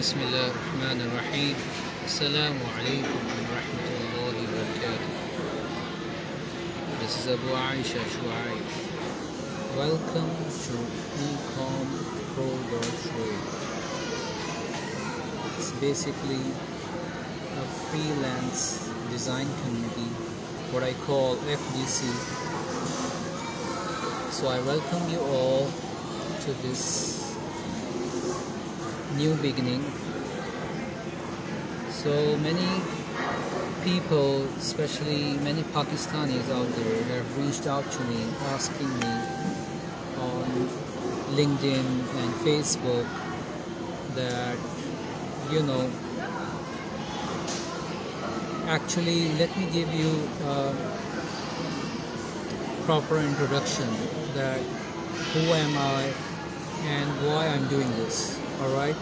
بسم الله الرحمن الرحيم. السلام عليكم ورحمة الله وبركاته. This is Abu Aisha Shuaib. Welcome to Ecom Pro Trade. It's basically a freelance design community, what I call FDC. So I welcome you all to this new beginning. So many people, especially many Pakistanis out there, have reached out to me asking me on LinkedIn and Facebook that, actually let me give you a proper introduction that who am I and why I'm doing this. Alright?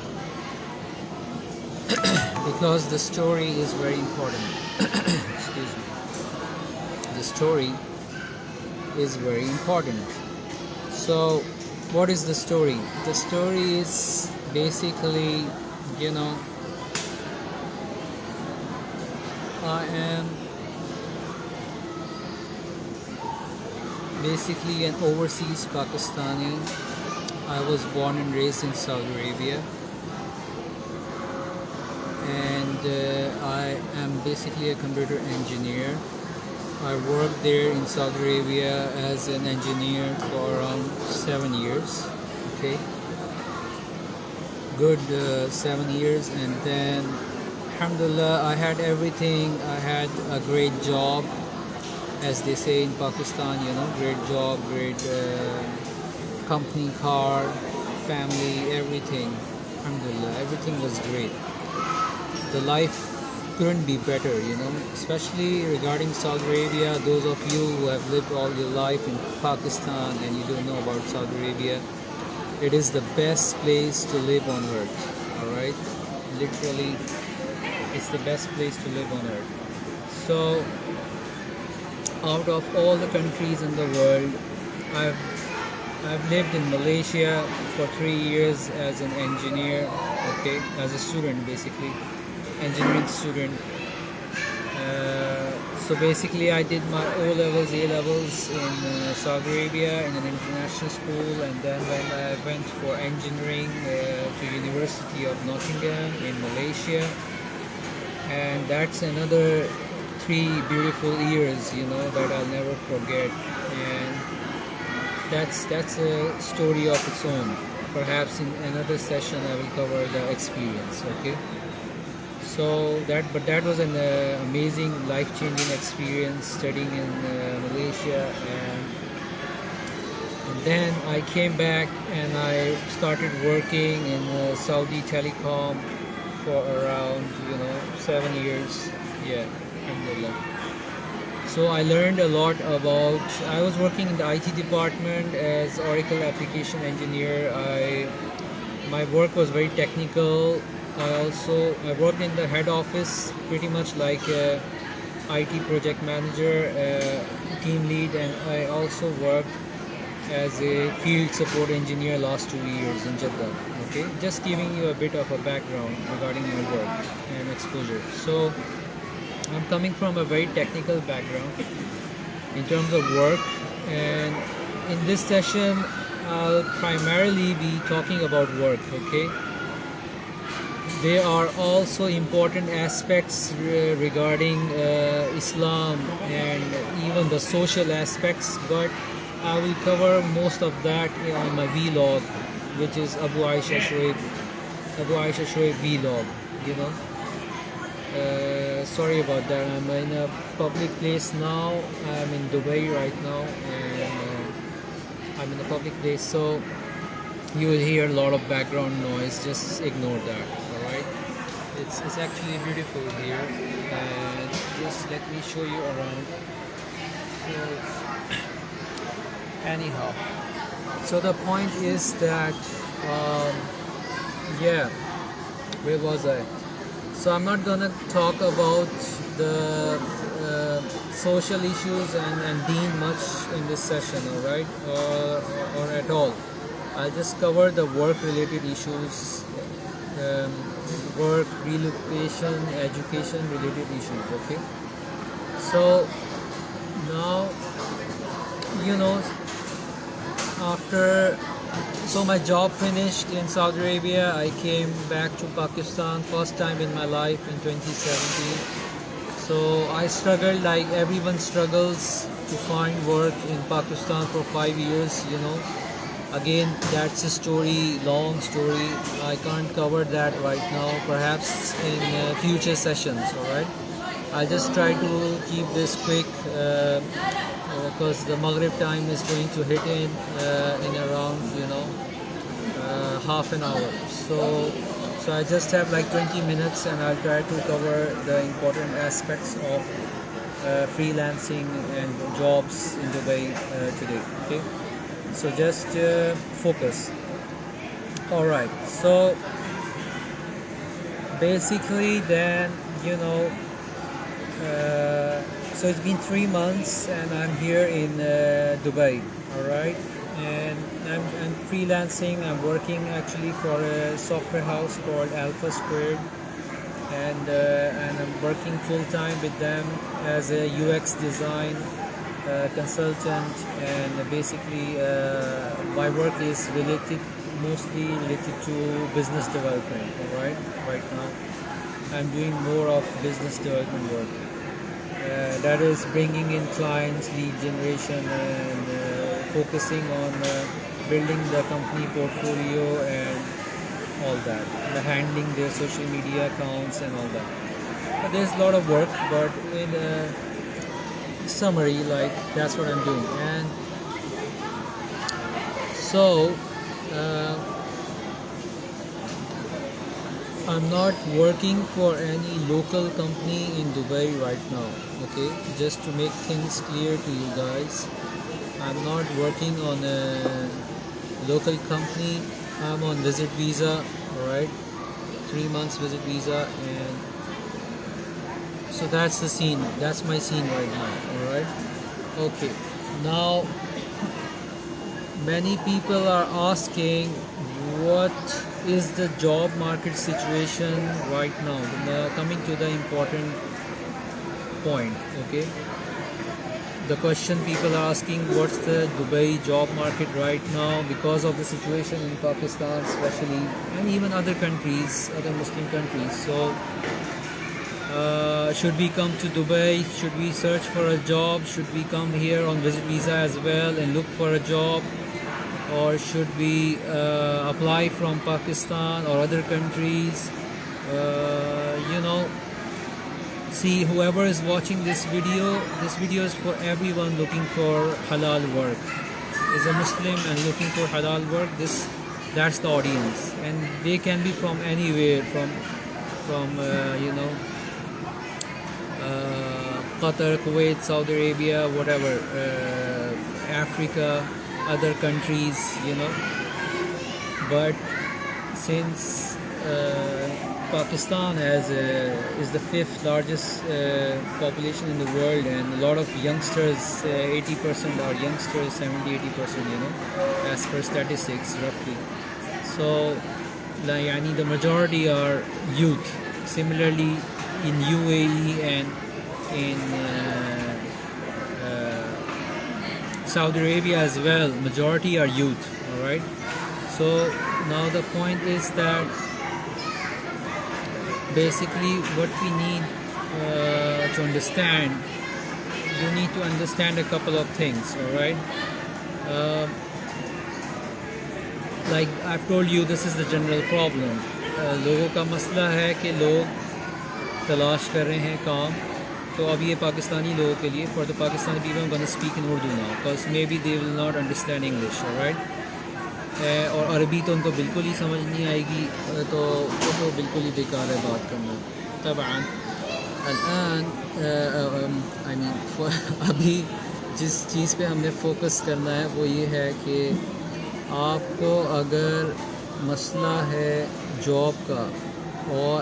Because the story is very important. Excuse me. The story is very important. So, what is the story? The story is basically, I am basically an overseas Pakistani. I was born and raised in Saudi Arabia, and I am basically a computer engineer. I worked there in Saudi Arabia as an engineer for around 7 years. Okay, good 7 years, and then alhamdulillah, I had everything. I had a great job, as they say in Pakistan, great job, great company, car, family, everything. Alhamdulillah, everything was great. The life couldn't be better, especially regarding Saudi Arabia. Those of you who have lived all your life in Pakistan and you don't know about Saudi Arabia, it is the best place to live on earth. Alright? Literally, it's the best place to live on earth. So, out of all the countries in the world, I've lived in Malaysia for 3 years as an engineer, okay, as a student basically, engineering student. So basically I did my O-levels, A-levels in Saudi Arabia in an international school, and then when I went for engineering to University of Nottingham in Malaysia, and that's another 3 beautiful years, that I'll never forget. And that's a story of its own. Perhaps in another session I will cover the experience. Okay. So that was an amazing, life-changing experience studying in Malaysia, and then I came back and I started working in Saudi Telecom for around 7 years. Yeah, alhamdulillah. So I learned a lot about, I was working in the IT department as Oracle application engineer. My work was very technical. I worked in the head office pretty much like a IT project manager, team lead, and I also worked as a field support engineer last 2 years in Jeddah. Okay, just giving you a bit of a background regarding my work and exposure. So I'm coming from a very technical background in terms of work, and in this session I'll primarily be talking about work. Okay, there are also important aspects regarding Islam and even the social aspects, but I will cover most of that on my vlog, which is Abu Aisha Shuaib vlog. Sorry about that. I'm in a public place now. I'm in Dubai right now, and I'm in a public place, so you will hear a lot of background noise. Just ignore that. All right? It's actually beautiful here, and just let me show you around. So, anyhow, so the point is that where was I? So I'm not gonna talk about the social issues and deen much in this session, alright, or at all. I'll just cover the work related issues work, relocation, education related issues. Okay, so now, you know, after so my job finished in Saudi Arabia, I came back to Pakistan first time in my life in 2017. So I struggled like everyone struggles to find work in Pakistan for 5 years, you know. Again, that's a story, long story. I can't cover that right now, perhaps in future sessions, alright? I'll just try to keep this quick because the Maghrib time is going to hit in around, you know, half an hour. So I just have like 20 minutes and I'll try to cover the important aspects of freelancing and jobs in Dubai today. Okay, so just focus. All right, so basically then, you know, so it's been 3 months and I'm here in Dubai. All right, and I'm freelancing. I'm working actually for a software house called Alpha Squared, and I'm working full time with them as a UX design consultant. And basically, my work is mostly related to business development. All right, right now I'm doing more of business development work. That is bringing in clients, lead generation, and focusing on building the company portfolio and all that, handling their social media accounts and all that. But there's a lot of work, but in summary, like that's what I'm doing. And so I'm not working for any local company in Dubai right now. Okay, just to make things clear to you guys, I'm not working on a local company. I'm on visit visa, alright, 3 months visit visa, and so that's the scene. That's my scene right now, alright. Okay, now many people are asking what is the job market situation right now. Coming to the important point, okay. The question people are asking, what's the Dubai job market right now because of the situation in Pakistan especially, and even other countries, other Muslim countries. So should we come to Dubai? Should we search for a job? Should we come here on visit visa as well and look for a job? Or should we apply from Pakistan or other countries? You know, see, whoever is watching this video is for everyone looking for halal work. Is a Muslim and looking for halal work. That's the audience, and they can be from anywhere, from you know, Qatar, Kuwait, Saudi Arabia, whatever, Africa, other countries, you know. But since Pakistan is the 5th largest population in the world, and a lot of youngsters, 80% are youngsters, 70-80%, you know, as per statistics roughly. So yani the majority are youth. Similarly in UAE and in Saudi Arabia as well, majority are youth. All right, so now the point is that basically what we need to understand, you need to understand a couple of things. All right, like I've told you, this is the general problem. لوگوں کا مسئلہ ہے کہ لوگ تلاش کر رہے ہیں کام. تو اب یہ پاکستانی لوگوں کے لیے, for the Pakistani people, I'm going to speak in Urdu now because maybe they will not understand English, alright. اور عربی تو ان کو بالکل ہی سمجھ نہیں آئے گی, تو بالکل ہی بیکار ہے بات کرنا. طبعاً الآن I mean ابھی جس چیز پہ ہم نے فوکس کرنا ہے وہ یہ ہے کہ آپ کو اگر مسئلہ ہے جاب کا اور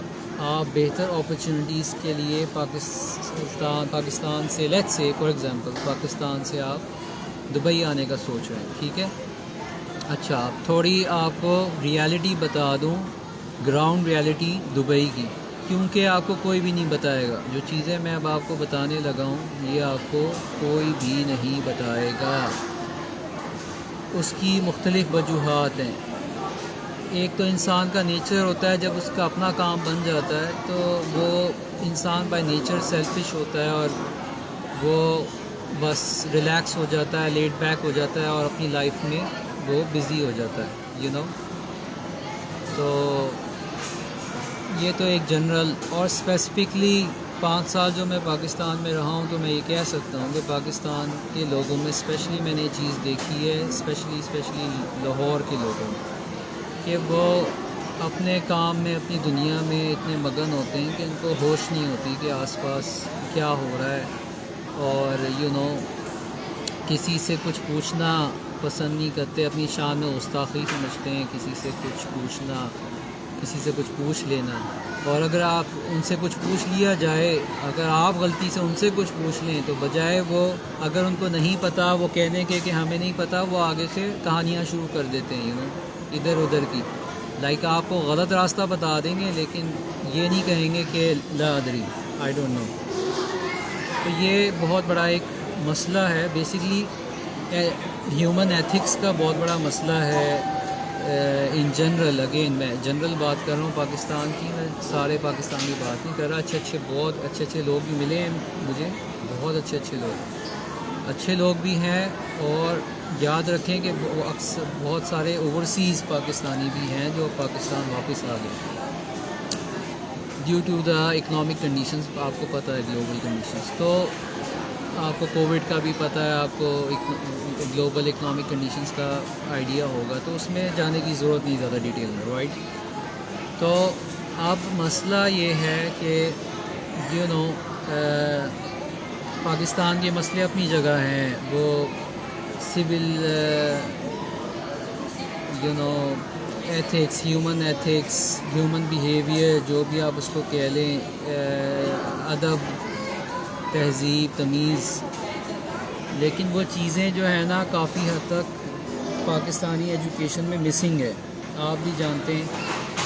آپ بہتر اپرچونیٹیز کے لیے پاکستان سے, let's say for example Pakistan سے آپ دبئی آنے کا سوچ رہے ہیں, ٹھیک ہے. اچھا, تھوڑی آپ کو ریالٹی بتا دوں گراؤنڈ ریالٹی دبئی کی، کیونکہ آپ کو کوئی بھی نہیں بتائے گا. جو چیزیں میں اب آپ کو بتانے لگا ہوں یہ آپ کو کوئی بھی نہیں بتائے گا. اس کی مختلف وجوہات ہیں. ایک تو انسان کا نیچر ہوتا ہے، جب اس کا اپنا کام بن جاتا ہے تو وہ انسان بائی نیچر سیلفش ہوتا ہے، اور وہ بس ریلیکس ہو جاتا ہے، لیٹ بیک ہو جاتا ہے، اور اپنی لائف میں وہ بزی ہو جاتا ہے، تو یہ تو ایک جنرل. اور اسپیسیفکلی 5 سال جو میں پاکستان میں رہا ہوں تو میں یہ کہہ سکتا ہوں کہ پاکستان کے لوگوں میں اسپیشلی میں نے یہ چیز دیکھی ہے، اسپیشلی لاہور کے لوگوں میں، کہ وہ اپنے کام میں، اپنی دنیا میں اتنے مگن ہوتے ہیں کہ ان کو ہوش نہیں ہوتی کہ آس پاس کیا ہو رہا ہے. اور کسی سے کچھ پوچھنا پسند نہیں کرتے، اپنی شان میں گستاخی سمجھتے ہیں کسی سے کچھ پوچھنا، کسی سے کچھ پوچھ لینا. اور اگر آپ ان سے کچھ پوچھ لیا جائے، اگر آپ غلطی سے ان سے کچھ پوچھ لیں تو بجائے وہ، اگر ان کو نہیں پتہ وہ کہنے کے کہ ہمیں نہیں پتہ، وہ آگے سے کہانیاں شروع کر دیتے ہیں ادھر ادھر کی. لائک آپ کو غلط راستہ بتا دیں گے لیکن یہ نہیں کہیں گے کہ لا ادری، آئی ڈونٹ نو. تو یہ بہت بڑا ایک مسئلہ ہے. بیسیکلی ہیومن ایتھکس کا بہت بڑا مسئلہ ہے ان جنرل. اگین میں جنرل بات کر رہا ہوں پاکستان کی، میں سارے پاکستان کی بات نہیں کر رہا. بہت اچھے لوگ بھی ملے ہیں مجھے، بہت اچھے لوگ بھی ہیں. اور یاد رکھیں کہ اکثر بہت سارے اوورسیز پاکستانی بھی ہیں جو پاکستان واپس آ گئے due to the economic conditions. آپ کو پتہ ہے گلوبل کنڈیشنز، تو آپ کو کووڈ کا بھی پتہ ہے، آپ کو گلوبل اکنامک کنڈیشنز کا آئیڈیا ہوگا، تو اس میں جانے کی ضرورت نہیں زیادہ ڈیٹیل میں، رائٹ. تو اب مسئلہ یہ ہے کہ پاکستان کے مسئلے اپنی جگہ ہیں. وہ سول ایتھکس، ہیومن بیہیویئر، جو بھی آپ اس کو کہہ لیں، ادب، تہذیب، تمیز. لیکن وہ چیزیں جو ہے نا کافی حد تک پاکستانی ایجوکیشن میں مسنگ ہے. آپ بھی جانتے ہیں،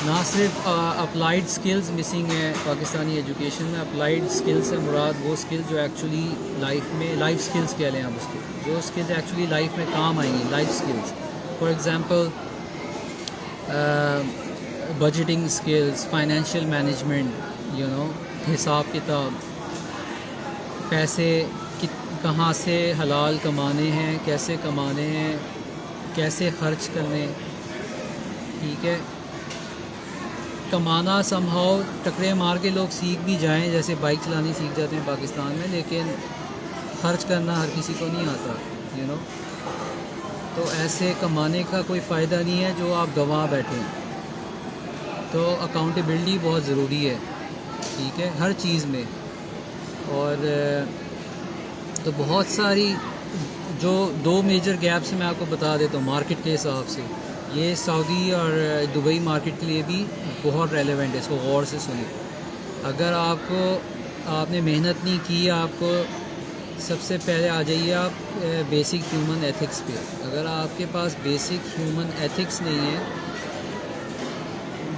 نہ صرف اپلائیڈ سکلز مسنگ ہے پاکستانی ایجوکیشن میں. اپلائیڈ سکلز سے مراد وہ سکلز جو ایکچولی لائف سکلز کہہ لیں آپ اس کو، جو سکلز ایکچولی لائف میں کام آئیں گی، life skills. For example budgeting skills, financial management, حساب کتاب، پیسے کہاں سے حلال کمانے ہیں، کیسے کمانے ہیں، کیسے خرچ کرنے. ٹھیک ہے، کمانا سمہاؤ ٹکرے مار کے لوگ سیکھ بھی جائیں، جیسے بائک چلانی سیکھ جاتے ہیں پاکستان میں، لیکن خرچ کرنا ہر کسی کو نہیں آتا. تو ایسے کمانے کا کوئی فائدہ نہیں ہے جو آپ گنوا بیٹھیں. تو اکاؤنٹیبلٹی بہت ضروری ہے، ٹھیک ہے، ہر چیز میں. اور تو بہت ساری جو 2 میجر گیپس میں آپ کو بتا دیتا ہوں مارکیٹ کے حساب سے. یہ سعودی اور دبئی مارکیٹ کے لیے بھی بہت ریلیونٹ ہے، اس کو غور سے سنیں. اگر آپ نے محنت نہیں کی، آپ کو سب سے پہلے آ جائیے آپ بیسک ہیومن ایتھکس پہ. اگر آپ کے پاس بیسک ہیومن ایتھکس نہیں ہے،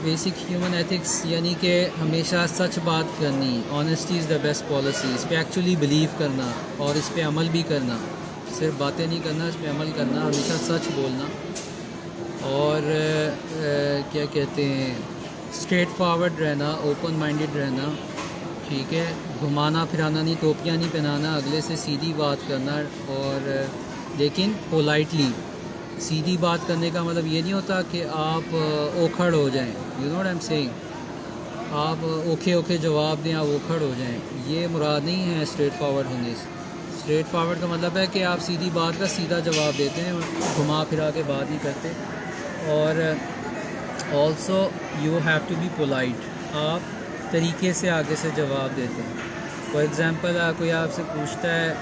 بیسک ہیومن ایتھکس یعنی کہ ہمیشہ سچ بات کرنی، honesty is the best policy, اس پہ ایکچولی بلیو کرنا اور اس پہ عمل بھی کرنا، صرف باتیں نہیں کرنا، اس پہ عمل کرنا، ہمیشہ سچ بولنا. اور کیا کہتے ہیں، اسٹریٹ فارورڈ رہنا، اوپن مائنڈڈ رہنا. ٹھیک ہے، گھمانا پھرانا نہیں، ٹوپیاں نہیں پہنانا، اگلے سے سیدھی بات کرنا. اور لیکن پولائٹلی. سیدھی بات کرنے کا مطلب یہ نہیں ہوتا کہ آپ اوکھڑ ہو جائیں. You know what I am saying, آپ اوکھے جواب دیں، آپ اوکھڑ ہو جائیں، یہ مراد نہیں ہے اسٹریٹ فارورڈ ہونے سے. اسٹریٹ فارورڈ کا مطلب ہے کہ آپ سیدھی بات کا سیدھا جواب دیتے ہیں، گھما پھرا کے بات نہیں کرتے. اور also you have to be polite, آپ طریقے سے آگے سے جواب دیتے ہیں. فار ایگزامپل کوئی آپ سے پوچھتا ہے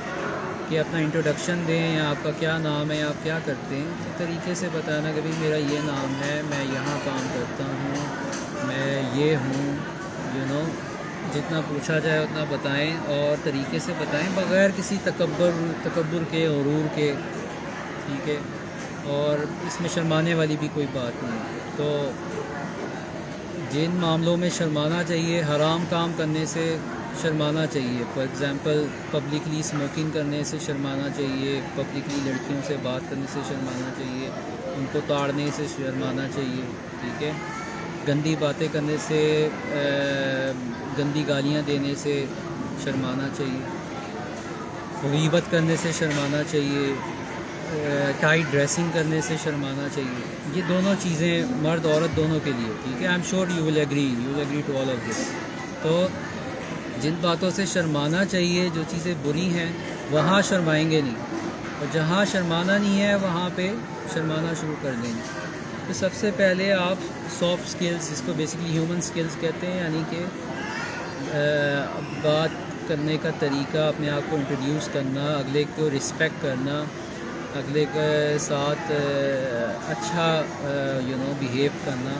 کہ اپنا انٹروڈکشن دیں، یا آپ کا کیا نام ہے، یا آپ کیا کرتے ہیں، تو طریقے سے بتانا کہ بھائی میرا یہ نام ہے، میں یہاں کام کرتا ہوں، میں یہ ہوں. جتنا پوچھا جائے اتنا بتائیں، اور طریقے سے بتائیں، بغیر کسی تکبر کے، غرور کے. ٹھیک ہے، اور اس میں شرمانے والی بھی کوئی بات نہیں. تو جن معاملوں میں شرمانا چاہیے، حرام کام کرنے سے شرمانا چاہیے، فار ایگزامپل پبلکلی اسموکنگ کرنے سے شرمانا چاہیے، پبلکلی لڑکیوں سے بات کرنے سے شرمانا چاہیے، ان کو تاڑنے سے شرمانا چاہیے، ٹھیک ہے، گندی باتیں کرنے سے، گندی گالیاں دینے سے شرمانا چاہیے، غیبت کرنے سے شرمانا چاہیے، ٹائٹ ڈریسنگ کرنے سے شرمانا چاہیے. یہ دونوں چیزیں مرد عورت دونوں کے لیے، ٹھیک ہے. I am sure you will agree to all of this. تو جن باتوں سے شرمانا چاہیے، جو چیزیں بری ہیں، وہاں شرمائیں گے نہیں، اور جہاں شرمانا نہیں ہے وہاں پہ شرمانا شروع کر دیں گے. تو سب سے پہلے آپ سافٹ سکلز، جس کو بیسکلی ہیومن سکلز کہتے ہیں، یعنی کہ بات کرنے کا طریقہ، اپنے آپ کو انٹروڈیوس کرنا، اگلے کو رسپیکٹ کرنا، اگلے کے ساتھ اچھا بیہیو کرنا،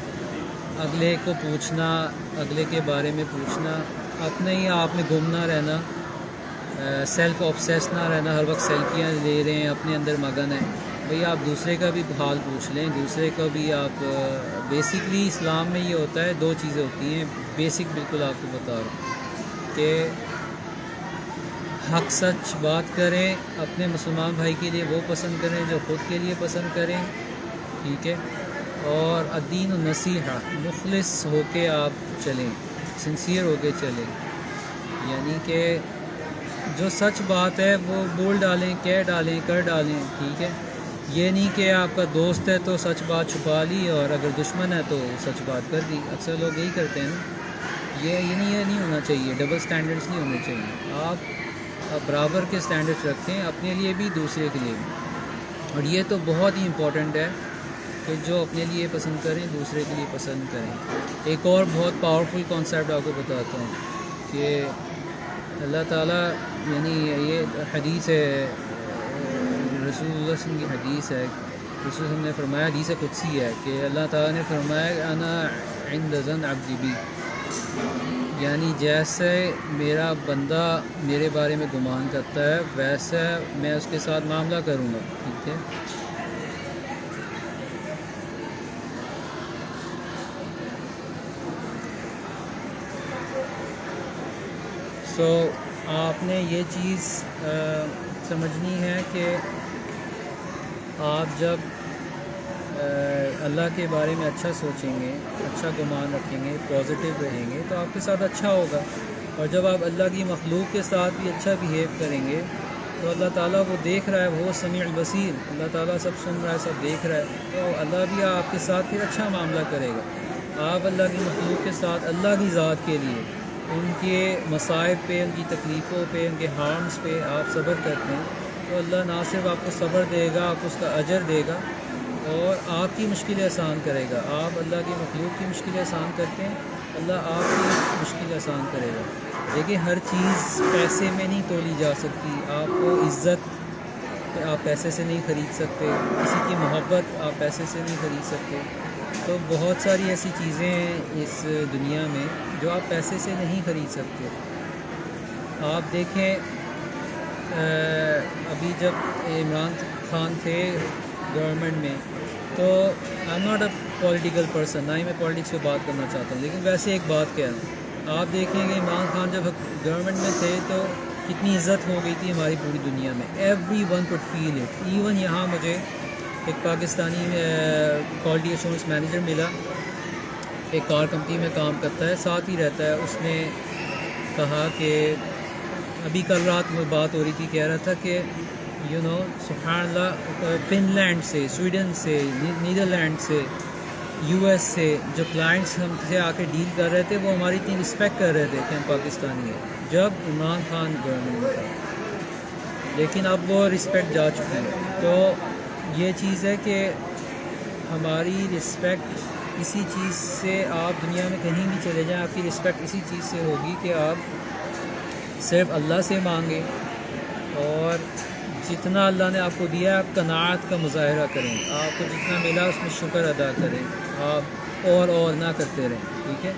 اگلے کو پوچھنا، اگلے کے بارے میں پوچھنا، اپنے ہی آپ میں گم نہ رہنا، سیلف آبسیس نہ رہنا، ہر وقت سیلفیاں لے رہے ہیں، اپنے اندر مگن ہیں. بھئی آپ دوسرے کا بھی حال پوچھ لیں، دوسرے کا بھی آپ بیسکلی اسلام میں یہ ہوتا ہے، دو چیزیں ہوتی ہیں بیسک، بالکل آپ کو بتا رہا ہوں کہ حق سچ بات کریں، اپنے مسلمان بھائی کے لیے وہ پسند کریں جو خود کے لیے پسند کریں، ٹھیک ہے. اور الدین النصیحہ، مخلص ہو کے آپ چلیں، سنسیئر ہو کے چلیں، یعنی کہ جو سچ بات ہے وہ بول ڈالیں، کہہ ڈالیں، کر ڈالیں، ٹھیک ہے. یہ نہیں کہ آپ کا دوست ہے تو سچ بات چھپا لی، اور اگر دشمن ہے تو سچ بات کر دی. اکثر لوگ یہی کرتے ہیں نا. یہ نہیں ہونا چاہیے، ڈبل سٹینڈرڈز نہیں ہونے چاہیے. آپ برابر کے سٹینڈرڈز رکھیں، اپنے لیے بھی، دوسرے کے لیے بھی. اور یہ تو بہت ہی امپورٹنٹ ہے کہ جو اپنے لیے پسند کریں دوسرے کے لیے پسند کریں. ایک اور بہت پاورفل کانسیپٹ آپ کو بتاتا ہوں کہ اللہ تعالیٰ، یعنی یہ حدیث ہے، رسول اللہ صلی اللہ علیہ وسلم کی حدیث ہے، رسول اللہ نے فرمایا، حدیث قدسی ہے، کہ اللہ تعالیٰ نے فرمایا انا عند ظن عبدی بی، یعنی جیسے میرا بندہ میرے بارے میں گمان کرتا ہے ویسے میں اس کے ساتھ معاملہ کروں گا، ٹھیک ہے. سو آپ نے یہ چیز سمجھنی ہے کہ آپ جب اللہ کے بارے میں اچھا سوچیں گے، اچھا گمان رکھیں گے، پازیٹیو رہیں گے تو آپ کے ساتھ اچھا ہوگا. اور جب آپ اللہ کی مخلوق کے ساتھ بھی اچھا بیہیو کریں گے تو اللہ تعالیٰ وہ دیکھ رہا ہے، وہ سمیع البصیر، اللہ تعالیٰ سب سن رہا ہے، سب دیکھ رہا ہے، تو اللہ بھی آپ کے ساتھ پھر اچھا معاملہ کرے گا. آپ اللہ کی مخلوق کے ساتھ اللہ کی ذات کے لیے ان کے مصائب پہ، ان کی تکلیفوں پہ، ان کے ہارمز پہ آپ صبر کرتے ہیں تو اللہ نہ صرف آپ کو صبر دے گا، آپ کو اس کا اجر دے گا، اور آپ کی مشکلیں آسان کرے گا. آپ اللہ کی مخلوق کی مشکلیں آسان کرتے ہیں، اللہ آپ کی مشکل آسان کرے گا. دیکھیں ہر چیز پیسے میں نہیں تولی جا سکتی. آپ کو عزت آپ پیسے سے نہیں خرید سکتے، کسی کی محبت آپ پیسے سے نہیں خرید سکتے. تو بہت ساری ایسی چیزیں ہیں اس دنیا میں جو آپ پیسے سے نہیں خرید سکتے. آپ دیکھیں ابھی جب عمران خان تھے گورنمنٹ میں، تو I am not a political person, نہ ہی میں پالیٹکس پہ بات کرنا چاہتا ہوں، لیکن ویسے ایک بات کہہ رہا ہوں. آپ دیکھیں کہ عمران خان جب گورنمنٹ میں تھے تو کتنی عزت ہو گئی تھی ہماری پوری دنیا میں. Everyone could feel it. Even یہاں مجھے ایک پاکستانی کوالٹی ایشورنس مینیجر ملا، ایک کار کمپنی میں کام کرتا ہے، ساتھ ہی رہتا ہے. اس نے کہا کہ ابھی کل رات میں بات ہو رہی تھی، کہہ رہا تھا کہ سبحان اللہ، فن لینڈ سے، سویڈن سے، نیدرلینڈ سے، یو ایس سے جو کلائنٹس ہم سے آ کے ڈیل کر رہے تھے وہ ہماری اتنی رسپیکٹ کر رہے تھے کہ ہم پاکستانی ہیں جب عمران خان گورنمنٹ میں تھا، لیکن اب وہ رسپیکٹ جا چکی ہے. تو یہ چیز ہے کہ ہماری رسپیکٹ اسی چیز سے، آپ دنیا میں کہیں بھی چلے جائیں آپ کی رسپیکٹ اسی چیز سے ہوگی کہ آپ صرف اللہ سے مانگیں، اور جتنا اللہ نے آپ کو دیا آپ قناعت کا مظاہرہ کریں. آپ کو جتنا ملا اس میں شکر ادا کریں، آپ اور نہ کرتے رہیں، ٹھیک ہے.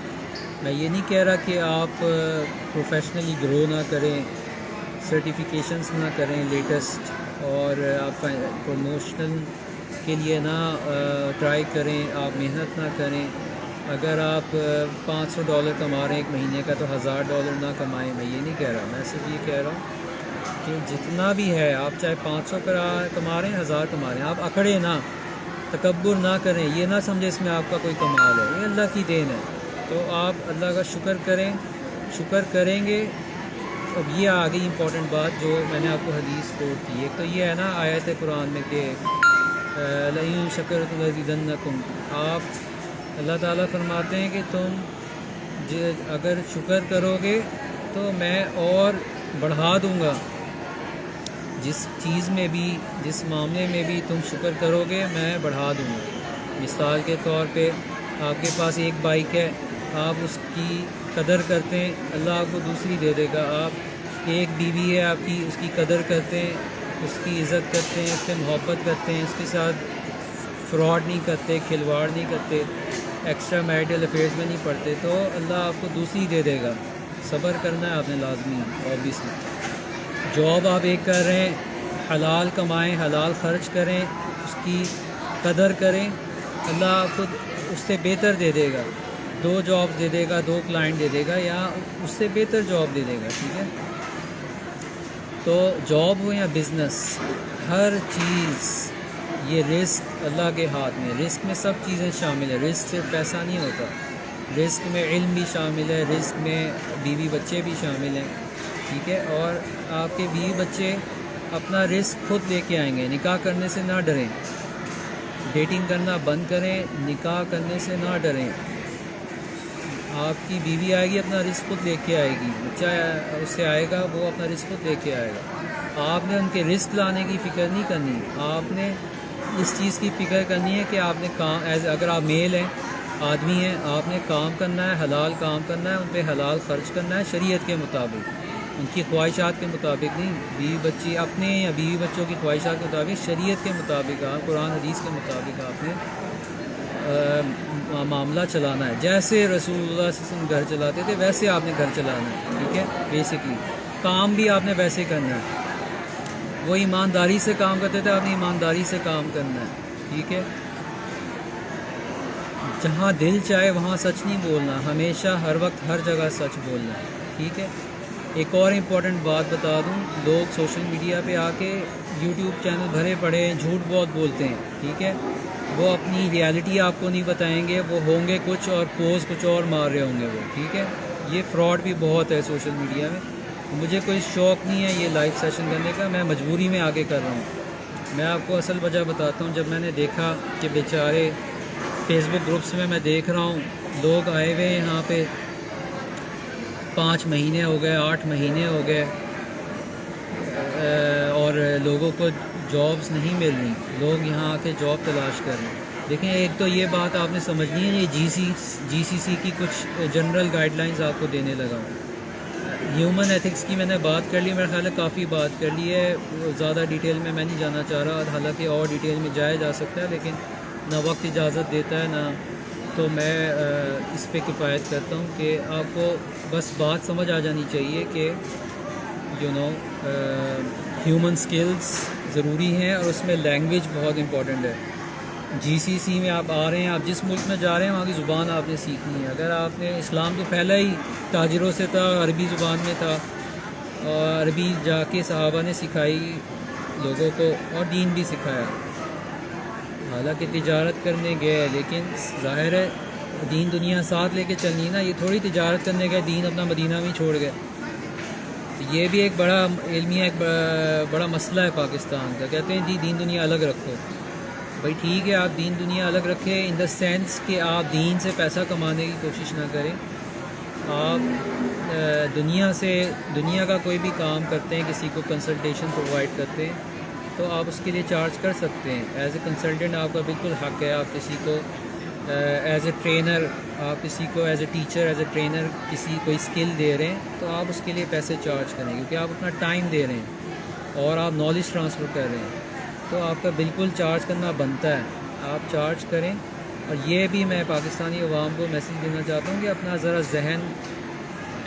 میں یہ نہیں کہہ رہا کہ آپ پروفیشنلی گرو نہ کریں، سرٹیفیکیشنز نہ کریں لیٹسٹ، اور آپ پروموشنل کے لیے نہ ٹرائی کریں، آپ محنت نہ کریں، اگر آپ $500 کما رہے ہیں ایک مہینے کا تو $1000 نہ کمائیں. میں یہ نہیں کہہ رہا, میں صرف یہ کہہ رہا ہوں کہ جتنا بھی ہے, آپ چاہے 500 کما رہے ہیں 1000 کما رہے ہیں, آپ اکڑے نہ, تکبر نہ کریں, یہ نہ سمجھیں اس میں آپ کا کوئی کمال ہے, یہ اللہ کی دین ہے. تو آپ اللہ کا شکر کریں, شکر کریں گے. اب یہ آ گئی امپورٹنٹ بات جو میں نے آپ کو حدیث کوٹ کی. ایک تو یہ ہے نا آیت قرآن میں کہ لئن شکرتم لازیدنکم, آپ اللہ تعالیٰ فرماتے ہیں کہ تم اگر شکر کرو گے تو میں اور بڑھا دوں گا. جس چیز میں بھی, جس معاملے میں بھی تم شکر کرو گے میں بڑھا دوں گا. مثال کے طور پہ آپ کے پاس ایک بائک ہے, آپ اس کی قدر کرتے ہیں, اللہ آپ کو دوسری دے دے گا. آپ ایک بیوی ہے آپ کی, اس کی قدر کرتے ہیں, اس کی عزت کرتے ہیں, اس سے محبت کرتے ہیں, اس کے ساتھ فراڈ نہیں کرتے, کھلواڑ نہیں کرتے, ایکسٹرا میریٹل افیئرز میں نہیں پڑتے, تو اللہ آپ کو دوسری دے دے گا. صبر کرنا ہے آپ نے لازمی, اوبیسلی. جاب آپ ایک کر رہے ہیں, حلال کمائیں, حلال خرچ کریں, اس کی قدر کریں, اللہ آپ کو اس سے بہتر دے دے گا. 2 جاب دے دے گا, 2 کلائنٹ دے دے گا, یا اس سے بہتر جاب دے دے گا. ٹھیک ہے, تو جاب ہو یا بزنس, ہر چیز یہ رزق اللہ کے ہاتھ میں. رزق میں سب چیزیں شامل ہیں. رزق صرف پیسہ نہیں ہوتا, رزق میں علم بھی شامل ہے, رزق میں بیوی بچے بھی شامل ہیں. ٹھیک ہے, اور آپ کے بیوی بچے اپنا رزق خود لے کے آئیں گے. نکاح کرنے سے نہ ڈریں, ڈیٹنگ کرنا بند کریں, نکاح کرنے سے نہ ڈریں. آپ کی بیوی آئے گی, اپنا رزق خود لے کے آئے گی. بچہ اس سے آئے گا, وہ اپنا رزق خود لے کے آئے گا. آپ نے ان کے رزق لانے کی فکر نہیں کرنی, آپ نے اس چیز کی فکر کرنی ہے کہ آپ نے کام, اگر آپ میل ہیں, آدمی ہیں, آپ نے کام کرنا ہے, حلال کام کرنا ہے, ان پہ حلال خرچ کرنا ہے شریعت کے مطابق, ان کی خواہشات کے مطابق نہیں. بیوی بچی اپنے یا بیوی بچوں کی خواہشات کے مطابق, شریعت کے مطابق, آپ قرآن حدیث کے مطابق آپ نے معاملہ چلانا ہے. جیسے رسول اللہ صلی اللہ علیہ وسلم گھر چلاتے تھے ویسے آپ نے گھر چلانا ہے. ٹھیک ہے, بیسکلی کام بھی آپ نے ویسے کرنا ہے. وہ ایمانداری سے کام کرتے تھے, آپ نے ایمانداری سے کام کرنا ہے. ٹھیک ہے, جہاں دل چاہے وہاں سچ نہیں بولنا, ہمیشہ ہر وقت ہر جگہ سچ بولنا ہے. ٹھیک ہے, ایک اور امپورٹنٹ بات بتا دوں, لوگ سوشل میڈیا پہ آ کے یوٹیوب چینل بھرے پڑے ہیں, جھوٹ بہت بولتے ہیں. ٹھیک ہے, وہ اپنی ریالٹی آپ کو نہیں بتائیں گے, وہ ہوں گے کچھ اور پوز کچھ اور مار رہے ہوں گے وہ. ٹھیک ہے, یہ فراڈ بھی بہت ہے سوشل میڈیا میں. مجھے کوئی شوق نہیں ہے یہ لائیو سیشن کرنے کا, میں مجبوری میں آگے کر رہا ہوں. میں آپ کو اصل وجہ بتاتا ہوں. جب میں نے دیکھا کہ بیچارے فیس بک گروپس میں دیکھ رہا ہوں لوگ آئے ہوئے ہیں یہاں پہ, 5 مہینے ہو گئے, 8 مہینے ہو گئے, اور لوگوں کو جابس نہیں مل رہی, لوگ یہاں آ کے جاب تلاش کر رہے ہیں. دیکھیں, ایک تو یہ بات آپ نے سمجھنی ہے, یہ جی سی سی کی کچھ جنرل گائیڈ لائنز آپ کو دینے لگا ہوں. ہیومن ایتھکس کی میں نے بات کر لی, میرا خیال ہے کافی بات کر لی ہے, زیادہ ڈیٹیل میں نہیں جانا چاہ رہا, حالانکہ اور ڈیٹیل میں جایا جا سکتا ہے, لیکن نہ وقت اجازت دیتا ہے نہ, تو میں اس پہ کفایت کرتا ہوں کہ آپ کو بس بات سمجھ آ جانی چاہیے کہ ہیومن سکلز ضروری ہیں, اور اس میں لینگویج بہت امپورٹنٹ ہے. جی سی سی میں آپ آ رہے ہیں, آپ جس ملک میں جا رہے ہیں وہاں کی زبان آپ نے سیکھنی ہے. اگر آپ نے, اسلام تو پہلا ہی تاجروں سے تھا, عربی زبان میں تھا, اور عربی جا کے صحابہ نے سکھائی لوگوں کو, اور دین بھی سکھایا. حالانکہ تجارت کرنے گئے, لیکن ظاہر ہے دین دنیا ساتھ لے کے چلنی نا, یہ تھوڑی تجارت کرنے گئے دین اپنا مدینہ میں چھوڑ گئے. یہ بھی ایک بڑا علمیہ, ایک بڑا مسئلہ ہے پاکستان کا. کہتے ہیں دین دنیا الگ رکھو. بھائی ٹھیک ہے, آپ دین دنیا الگ رکھیں ان دا سینس کہ آپ دین سے پیسہ کمانے کی کوشش نہ کریں. آپ دنیا کا کوئی بھی کام کرتے ہیں, کسی کو کنسلٹیشن پرووائڈ کرتے ہیں, تو آپ اس کے لیے چارج کر سکتے ہیں. ایز اے کنسلٹنٹ آپ کا بالکل حق ہے. آپ کسی کو ایز اے ٹرینر, آپ کسی کو as a teacher, as a trainer کسی کوئی اسکل دے رہے ہیں, تو آپ اس کے لیے پیسے چارج کریں, کیونکہ آپ اپنا ٹائم دے رہے ہیں اور آپ نالج ٹرانسفر کر رہے ہیں, تو آپ کا بالکل چارج کرنا بنتا ہے. آپ چارج کریں. اور یہ بھی میں پاکستانی عوام کو میسیج دینا چاہتا ہوں کہ اپنا ذرا ذہن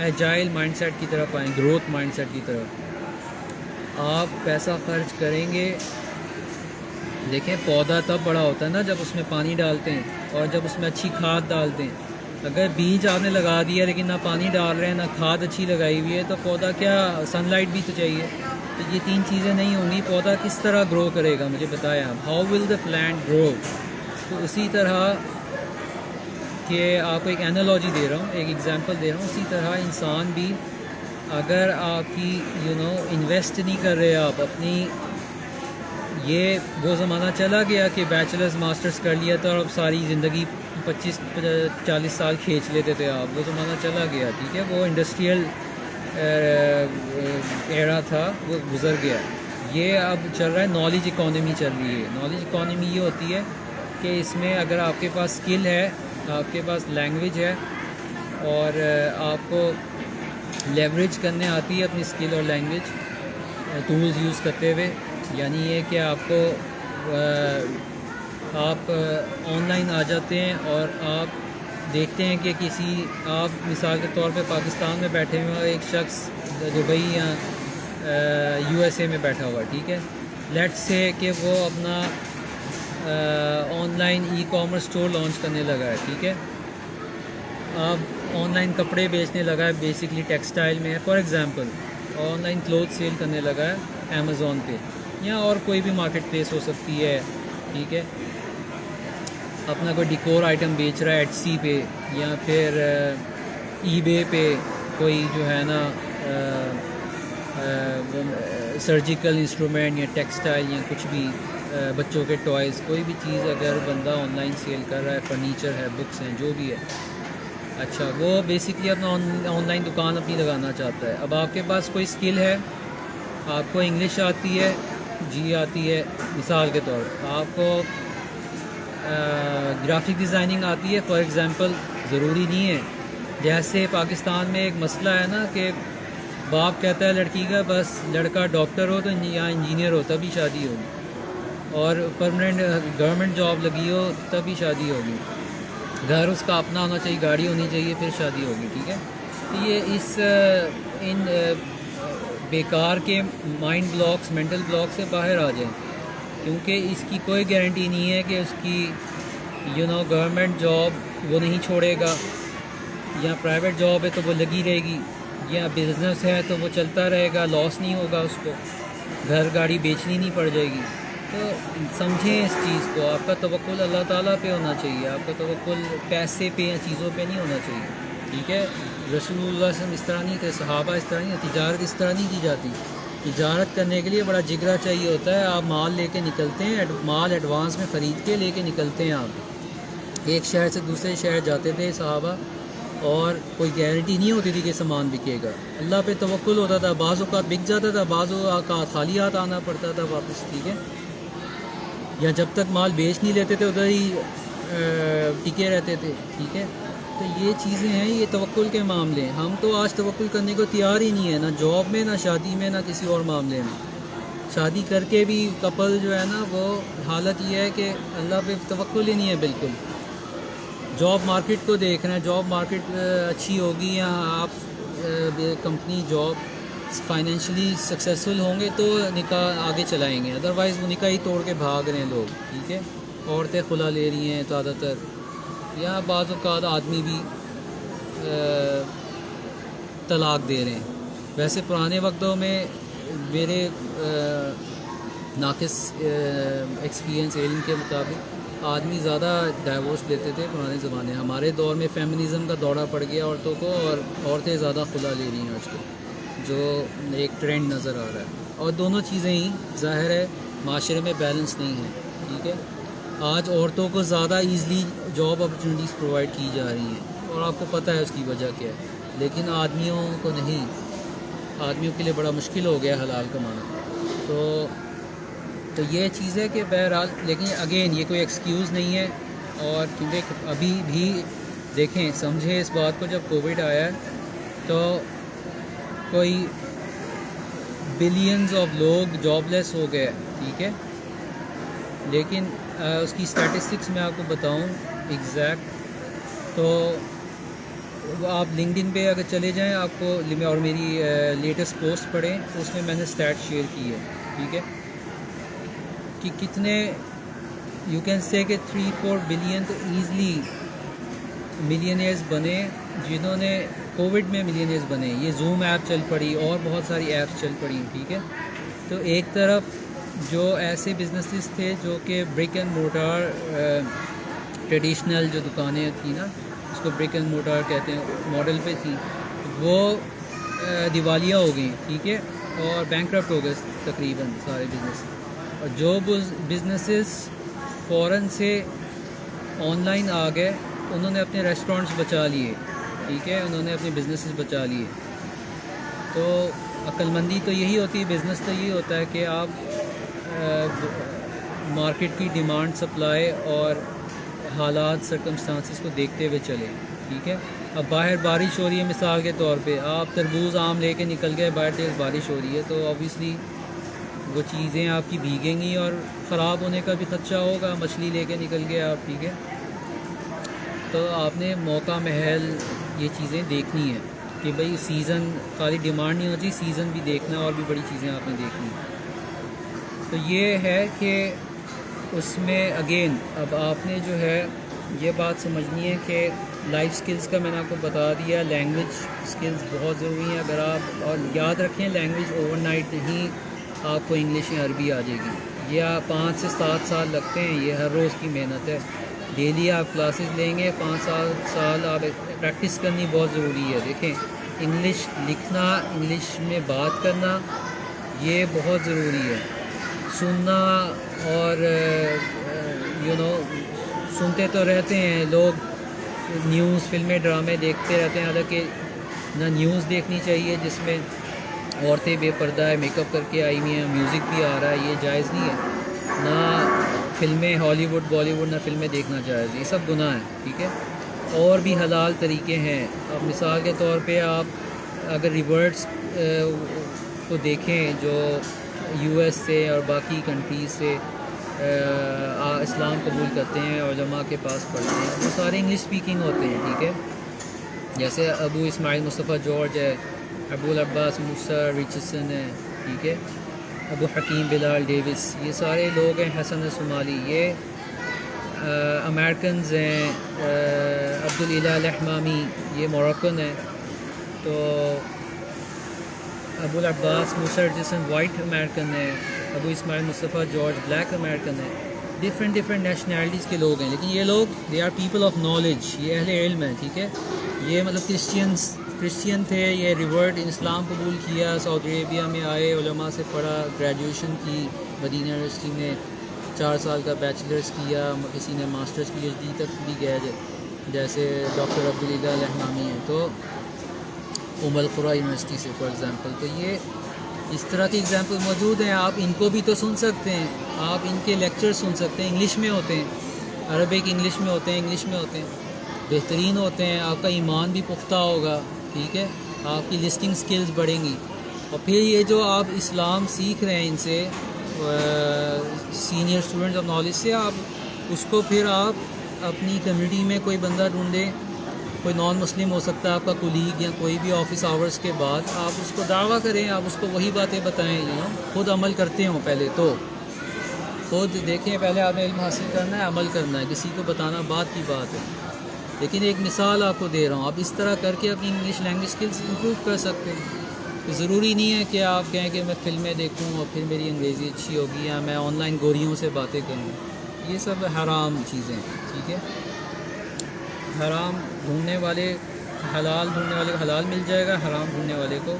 ایجائل مائنڈ سیٹ کی طرف آئیں, گروتھ مائنڈ سیٹ کی طرف. آپ پیسہ خرچ کریں گے, دیکھیں پودا تب بڑا ہوتا ہے نا جب اس میں پانی ڈالتے ہیں, اور جب اس میں اچھی کھاد ڈالتے ہیں. اگر بیج آپ نے لگا دیا لیکن نہ پانی ڈال رہے ہیں نہ کھاد اچھی لگائی ہوئی ہے تو پودا کیا، سن لائٹ بھی تو چاہیے. تو یہ 3 چیزیں نہیں ہوں گی پودا کس طرح گرو کرے گا؟ مجھے بتائیں آپ، ہاؤ ول دا پلانٹ گرو. تو اسی طرح کہ آپ کو ایک انالوجی دے رہا ہوں، ایک ایگزامپل دے رہا ہوں، اسی طرح انسان بھی اگر آپ کی انویسٹ نہیں کر رہے آپ اپنی، یہ وہ زمانہ چلا گیا کہ بیچلرز ماسٹرز کر لیا تھا اور اب ساری زندگی 25-40 سال کھینچ لیتے تھے آپ، وہ زمانہ چلا گیا. ٹھیک ہے، وہ انڈسٹریل ایرا تھا، وہ گزر گیا. یہ اب چل رہا ہے نالج اکانومی چل رہی ہے. نالج اکانومی یہ ہوتی ہے کہ اس میں اگر آپ کے پاس اسکل ہے، آپ کے پاس لینگویج ہے اور آپ کو لیوریج کرنے آتی ہے اپنی اسکل اور لینگویج ٹولز یوز کرتے ہوئے، یعنی یہ کہ آپ کو آپ آن لائن آ جاتے ہیں اور آپ دیکھتے ہیں کہ آپ مثال کے طور پہ پاکستان میں بیٹھے ہوئے ایک شخص دبئی یا یو ایس اے میں بیٹھا ہوا ہے. ٹھیک ہے، لیٹ سے کہ وہ اپنا on line e commerce store launch کرنے لگا ہے. ٹھیک ہے، آپ آن لائن کپڑے بیچنے لگا ہے، بیسکلی ٹیکسٹائل میں ہے. For example online cloth sell کرنے لگا ہے امیزون پہ یا اور کوئی بھی مارکیٹ پلیس ہو سکتی ہے. ٹھیک ہے، اپنا کوئی ڈیکور آئٹم بیچ رہا ہے ایٹسی پہ یا پھر ای بے پہ، کوئی جو ہے نا سرجیکل انسٹرومنٹ یا ٹیکسٹائل یا کچھ بھی بچوں کے ٹوائز، کوئی بھی چیز اگر بندہ آن لائن سیل کر رہا ہے، فرنیچر ہے، بکس ہیں، جو بھی ہے. اچھا، وہ بیسکلی اپنا آن لائن دکان اپنی لگانا چاہتا ہے. اب آپ کے پاس کوئی اسکل ہے، آپ کو انگلش آتی ہے، جی آتی ہے، مثال کے طور پر آپ کو گرافک ڈیزائننگ آتی ہے فار ایگزامپل، ضروری نہیں ہے. جیسے پاکستان میں ایک مسئلہ ہے نا کہ باپ کہتا ہے لڑکی کا بس لڑکا ڈاکٹر ہو تو یا انجینئر ہو تبھی شادی ہوگی، اور پرماننٹ گورنمنٹ جاب لگی ہو تبھی شادی ہوگی، گھر اس کا اپنا ہونا چاہیے، گاڑی ہونی چاہیے، پھر شادی ہوگی. ٹھیک ہے، یہ ان بیکار کے مائنڈ بلاکس، مینٹل بلاک سے باہر آ جائیں، کیونکہ اس کی کوئی گارنٹی نہیں ہے کہ اس کی گورنمنٹ جاب وہ نہیں چھوڑے گا، یا پرائیویٹ جاب ہے تو وہ لگی رہے گی، یا بزنس ہے تو وہ چلتا رہے گا، لاس نہیں ہوگا اس کو، گھر گاڑی بیچنی نہیں پڑ جائے گی. تو سمجھیں اس چیز کو، آپ کا توکل اللہ تعالیٰ پہ ہونا چاہیے، آپ کا توکل پیسے پہ یا چیزوں پہ نہیں ہونا چاہیے. ٹھیک ہے، رسول اللہ صلی اللہ علیہ وسلم اس طرح نہیں تھے، صحابہ اس طرح نہیں تھے، تجارت اس طرح نہیں کی جاتی. تجارت کرنے کے لیے بڑا جگرا چاہیے ہوتا ہے. آپ مال لے کے نکلتے ہیں، مال ایڈوانس میں خرید کے لے کے نکلتے ہیں. آپ ایک شہر سے دوسرے شہر جاتے تھے صحابہ، اور کوئی گارنٹی نہیں ہوتی تھی کہ سامان بکے گا، اللہ پہ توکل ہوتا تھا. بعض اوقات بک جاتا تھا، بعض اوقات خالی ہاتھ آنا پڑتا تھا واپس. ٹھیک ہے، یا جب تک مال بیچ نہیں لیتے تھے ادھر ہی ٹکے رہتے تھے. ٹھیک ہے، تو یہ چیزیں ہیں، یہ توکل کے معاملے ہیں. ہم تو آج توکل کرنے کو تیار ہی نہیں ہے، نہ جاب میں، نہ شادی میں، نہ کسی اور معاملے میں. شادی کر کے بھی کپل جو ہے نا، وہ حالت یہ ہے کہ اللہ پہ توکل ہی نہیں ہے بالکل. جاب مارکیٹ کو دیکھ رہے ہیں، جاب مارکیٹ اچھی ہوگی یا آپ کمپنی جاب فائنینشلی سکسیزفل ہوں گے تو نکاح آگے چلائیں گے، ادروائز وہ نکاح ہی توڑ کے بھاگ رہے ہیں لوگ. ٹھیک ہے، عورتیں خلا لے رہی ہیں زیادہ تر، یا بعض اوقات آدمی بھی طلاق دے رہے ہیں. ویسے پرانے وقتوں میں میرے ناقص ایکسپیرینس علم کے مطابق آدمی زیادہ ڈائیورس دیتے تھے پرانے زمانے. ہمارے دور میں فیمنزم کا دورہ پڑ گیا عورتوں کو، اور عورتیں زیادہ خلا لے رہی ہیں آج کل، جو ایک ٹرینڈ نظر آ رہا ہے. اور دونوں چیزیں ہی ظاہر ہے معاشرے میں بیلنس نہیں ہے. ٹھیک ہے، آج عورتوں کو زیادہ ایزلی جاب اپرچونیٹیز پرووائڈ کی جا رہی ہیں، اور آپ کو پتہ ہے اس کی وجہ کیا ہے، لیکن آدمیوں کو نہیں. آدمیوں کے لیے بڑا مشکل ہو گیا حلال کمانا. تو یہ چیز ہے کہ بہرحال، لیکن اگین یہ کوئی ایکسکیوز نہیں ہے. اور کیونکہ ابھی بھی دیکھیں، سمجھیں اس بات کو، جب کووڈ آیا ہے تو کوئی بلینز آف لوگ جاب لیس ہو گئے. ٹھیک ہے، لیکن اس کی اسٹیٹسٹکس میں آپ کو بتاؤں ایگزیکٹ، تو آپ لنکڈ پہ اگر چلے جائیں آپ کو، اور میری لیٹسٹ پوسٹ پڑھیں تو اس میں نے اسٹیٹ شیئر کی ہے. ٹھیک ہے، کہ کتنے یو کین سے کہ 3-4 بلین تو ایزلی ملینئرز بنے جنہوں نے کووڈ میں ملینئرز بنے. یہ زوم ایپ چل پڑی اور بہت ساری ایپس چل پڑی, ٹھیک ہے. تو ایک طرف جو ایسے بزنسز تھے جو کہ برک اینڈ موٹار ٹریڈیشنل جو دکانیں تھیں نا, اس کو برک اینڈ موٹار کہتے ہیں, ماڈل پہ تھیں, وہ دیوالیہ ہو گئیں, ٹھیک ہے, اور بینکرپٹ ہو گئے تقریباً سارے بزنس. اور جو بزنسز فوراً سے آن لائن آ گئے, انہوں نے اپنے ریسٹورینٹس بچا لیے, ٹھیک ہے, انہوں نے اپنے بزنسز بچا لیے. تو عقل مندی تو یہی ہوتی ہے, بزنس تو یہی ہوتا ہے کہ آپ مارکیٹ کی ڈیمانڈ, سپلائی اور حالات, سرکمسٹانسز کو دیکھتے ہوئے چلے, ٹھیک ہے. اب باہر بارش ہو رہی ہے مثال کے طور پہ, آپ تربوز آم لے کے نکل گئے, باہر تیز بارش ہو رہی ہے, تو آبویسلی وہ چیزیں آپ کی بھیگیں گی اور خراب ہونے کا بھی خدشہ ہوگا. مچھلی لے کے نکل گئے آپ, ٹھیک ہے. تو آپ نے موقع محل یہ چیزیں دیکھنی ہے کہ بھئی سیزن, خالی ڈیمانڈ نہیں ہوتی, سیزن بھی دیکھنا, اور بھی بڑی چیزیں آپ نے دیکھنی ہیں. تو یہ ہے کہ اس میں اگین اب آپ نے جو ہے یہ بات سمجھنی ہے کہ لائف سکلز کا میں نے آپ کو بتا دیا, لینگویج سکلز بہت ضروری ہیں. اگر آپ, اور یاد رکھیں لینگویج اوور نائٹ نہیں آپ کو انگلش یا عربی آ جائے گی. یہ 5 سے 7 سال لگتے ہیں, یہ ہر روز کی محنت ہے. ڈیلی آپ کلاسز لیں گے, 5 سال آپ پریکٹس کرنی بہت ضروری ہے. دیکھیں انگلش لکھنا, انگلش میں بات کرنا یہ بہت ضروری ہے. سننا اور سنتے تو رہتے ہیں لوگ, نیوز, فلمیں, ڈرامے دیکھتے رہتے ہیں, حالانکہ نہ نیوز دیکھنی چاہیے جس میں عورتیں بے پردہ ہے, میک اپ کر کے آئی ہوئی ہیں, میوزک بھی آ رہا ہے, یہ جائز نہیں ہے. نہ فلمیں ہالی ووڈ, بالی ووڈ, نہ فلمیں دیکھنا جائز, یہ سب گناہ ہے, ٹھیک ہے. اور بھی حلال طریقے ہیں. اب مثال کے طور پہ آپ اگر ریورٹس کو دیکھیں جو یو ایس سے اور باقی کنٹریز سے اسلام قبول کرتے ہیں, علماء کے پاس پڑھتے ہیں, وہ سارے انگلش اسپیکنگ ہوتے ہیں, ٹھیک ہے. جیسے ابو اسماعیل مصطفیٰ جارج ہے, ابو العباس موسیٰ رچرڈسن ہے, ٹھیک ہے, ابو حکیم بلال ڈیوس, یہ سارے لوگ ہیں. حسن صومالی, یہ امریکنز ہیں. عبداللہ الحمامی, یہ موروکن ہے. تو ابو العباس موسیٰ رچرڈسن وائٹ امریکن ہے. ابو اسماعیل مصطفیٰ جارج بلیک امریکن ہے. ڈفرینٹ نیشنلٹیز کے لوگ ہیں, لیکن یہ لوگ they are people of knowledge, یہ اہل علم ہیں, ٹھیک ہے. یہ مطلب کرسچین تھے, یہ ریورٹ اسلام قبول کیا, سعودی عربیہ میں آئے, علماء سے پڑھا, گریجویشن کی مدینہ یونیورسٹی میں, 4 سال کا بیچلرز کیا, کسی نے ماسٹرز پی ایچ ڈی تک بھی گیا, جیسے ڈاکٹر عبداللہ الحمامی ہیں, تو القریٰ یونیورسٹی سے فار ایگزامپل. تو یہ اس طرح کی ایگزامپل موجود ہیں. آپ ان کو بھی تو سن سکتے ہیں, آپ ان کے لیکچر سن سکتے ہیں, انگلش میں ہوتے ہیں, عربک انگلش میں ہوتے ہیں, انگلش میں ہوتے ہیں, بہترین ہوتے ہیں. آپ کا ایمان بھی پختہ ہوگا, ٹھیک ہے, آپ کی لسننگ سکلز بڑھیں گی. اور پھر یہ جو آپ اسلام سیکھ رہے ہیں ان سے, سینئر اسٹوڈنٹس آف نالج سے, آپ اس کو پھر آپ اپنی کمیونٹی میں کوئی بندہ ڈھونڈیں, کوئی نان مسلم ہو سکتا ہے آپ کا کولیگ, یا کوئی بھی آفس آورز کے بعد آپ اس کو دعویٰ کریں, آپ اس کو وہی باتیں بتائیں, خود عمل کرتے ہوں. پہلے تو خود دیکھیں, پہلے آپ نے علم حاصل کرنا ہے, عمل کرنا ہے, کسی کو بتانا بات کی بات ہے. لیکن ایک مثال آپ کو دے رہا ہوں, آپ اس طرح کر کے اپنی انگلش لینگویج اسکلس امپروو کر سکتے ہیں. ضروری نہیں ہے کہ آپ کہیں کہ میں فلمیں دیکھوں اور پھر میری انگریزی اچھی ہوگی, یا میں آن لائن گوریوں سے باتیں کروں. یہ سب حرام چیزیں ہیں, ٹھیک ہے. حرام ڈھونڈنے والے, حلال ڈھونڈنے والے کو حلال مل جائے گا, حرام ڈھونڈنے والے کو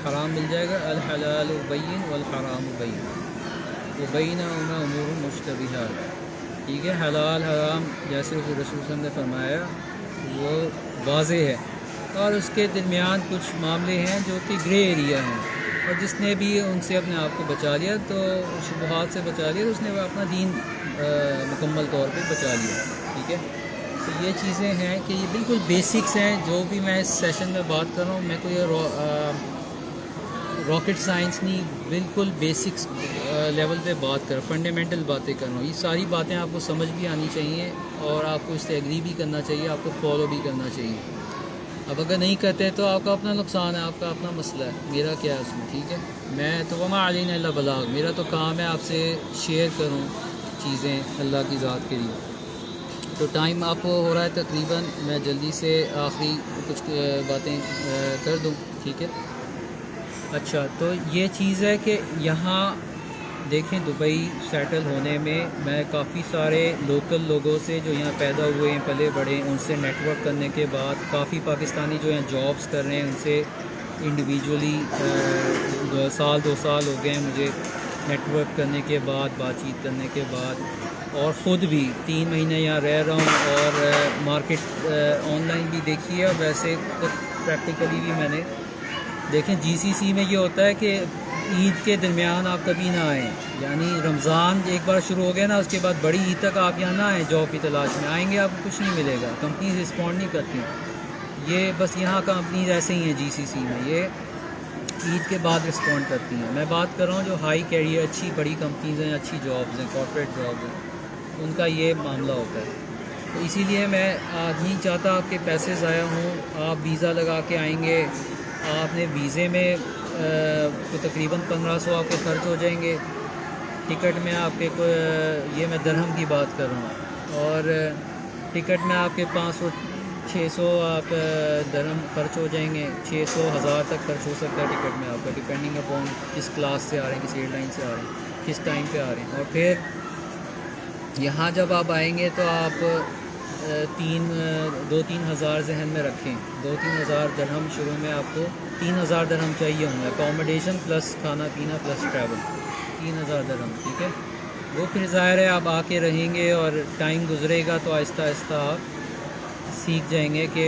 حرام مل جائے گا. الحلال بین والحرام بین وبینہما امور مشتبہات, ٹھیک ہے. حلال حرام جیسے رسول صلی اللہ علیہ وسلم نے فرمایا وہ واضح ہے, اور اس کے درمیان کچھ معاملے ہیں جو کہ گرے ایریا ہیں, اور جس نے بھی ان سے اپنے آپ کو بچا لیا, تو شبہات سے بچا لیا, تو اس نے اپنا دین مکمل طور پہ بچا لیا, ٹھیک ہے. تو یہ چیزیں ہیں کہ یہ بالکل بیسکس ہیں. جو بھی میں اس سیشن میں بات کر رہا ہوں, میں کوئی راکٹ سائنس نہیں, بالکل بیسکس لیول پہ بات کر, فنڈامنٹل باتیں کر رہا ہوں. یہ ساری باتیں آپ کو سمجھ بھی آنی چاہیے, اور آپ کو اس سے ایگری بھی کرنا چاہیے, آپ کو فالو بھی کرنا چاہیے. اب اگر نہیں کرتے تو آپ کا اپنا نقصان ہے, آپ کا اپنا مسئلہ ہے, میرا کیا ہے اس میں, ٹھیک ہے. میں تو وما علینا الا البلاغ, میرا تو کام ہے آپ سے شیئر کروں چیزیں اللہ کی ذات کے لیے. تو ٹائم اپ ہو رہا ہے تقریباً، میں جلدی سے آخری کچھ باتیں کر دوں، ٹھیک ہے؟ اچھا، تو یہ چیز ہے کہ یہاں دیکھیں دبئی سیٹل ہونے میں کافی سارے لوکل لوگوں سے جو یہاں پیدا ہوئے ہیں، پلے بڑے ہیں، ان سے نیٹ ورک کرنے کے بعد کافی پاکستانی جو یہاں جابس کر رہے ہیں ان سے انڈیویجولی 2 سال ہو گئے ہیں مجھے نیٹ ورک کرنے کے بعد، بات چیت کرنے کے بعد، اور خود بھی 3 مہینے یہاں رہ رہا ہوں، اور مارکیٹ آن لائن بھی دیکھی ہے اور ویسے پریکٹیکلی بھی میں نے دیکھیں جی سی سی میں یہ ہوتا ہے کہ عید کے درمیان آپ کبھی نہ آئیں، یعنی رمضان ایک بار شروع ہو گیا نا، اس کے بعد بڑی عید تک آپ یہاں نہ آئیں، جاب کی تلاش میں آئیں گے آپ کو کچھ نہیں ملے گا، کمپنیز رسپونڈ نہیں کرتی، یہ بس یہاں کمپنیز ایسے ہی ہیں جی سی سی میں، یہ عید کے بعد رسپونڈ کرتی ہیں۔ میں بات کر رہا ہوں جو ہائی کیریئر اچھی بڑی کمپنیز ہیں، اچھی جابز ہیں، کارپوریٹ جابز ہیں، ان کا یہ معاملہ ہوتا ہے۔ تو اسی لیے میں نہیں چاہتا آپ کے پیسے ضائع ہوں، آپ ویزا لگا کے آئیں گے، آپ نے ویزے میں تقریباً 1500 آپ کے خرچ ہو جائیں گے، ٹکٹ میں آپ کے یہ میں درہم کی بات کر رہا ہوں، اور ٹکٹ میں آپ کے 500 600 آپ درہم خرچ ہو جائیں گے، 600 1000 تک خرچ ہو سکتا ہے ٹکٹ میں آپ کا، ڈپینڈنگ اپون کس کلاس سے آ رہے ہیں، کس ایئر لائن سے آ رہے ہیں، کس ٹائم پہ آ رہے ہیں۔ اور پھر یہاں جب آپ آئیں گے تو آپ 2-3 ہزار ذہن میں رکھیں، 2-3 ہزار درہم شروع میں آپ کو 3 ہزار درہم چاہیے ہوں گے، اکوموڈیشن پلس کھانا پینا پلس ٹریول، 3 ہزار درہم، ٹھیک ہے؟ وہ پھر ظاہر ہے آپ آ کے رہیں گے اور ٹائم گزرے گا تو آہستہ آہستہ آپ سیکھ جائیں گے کہ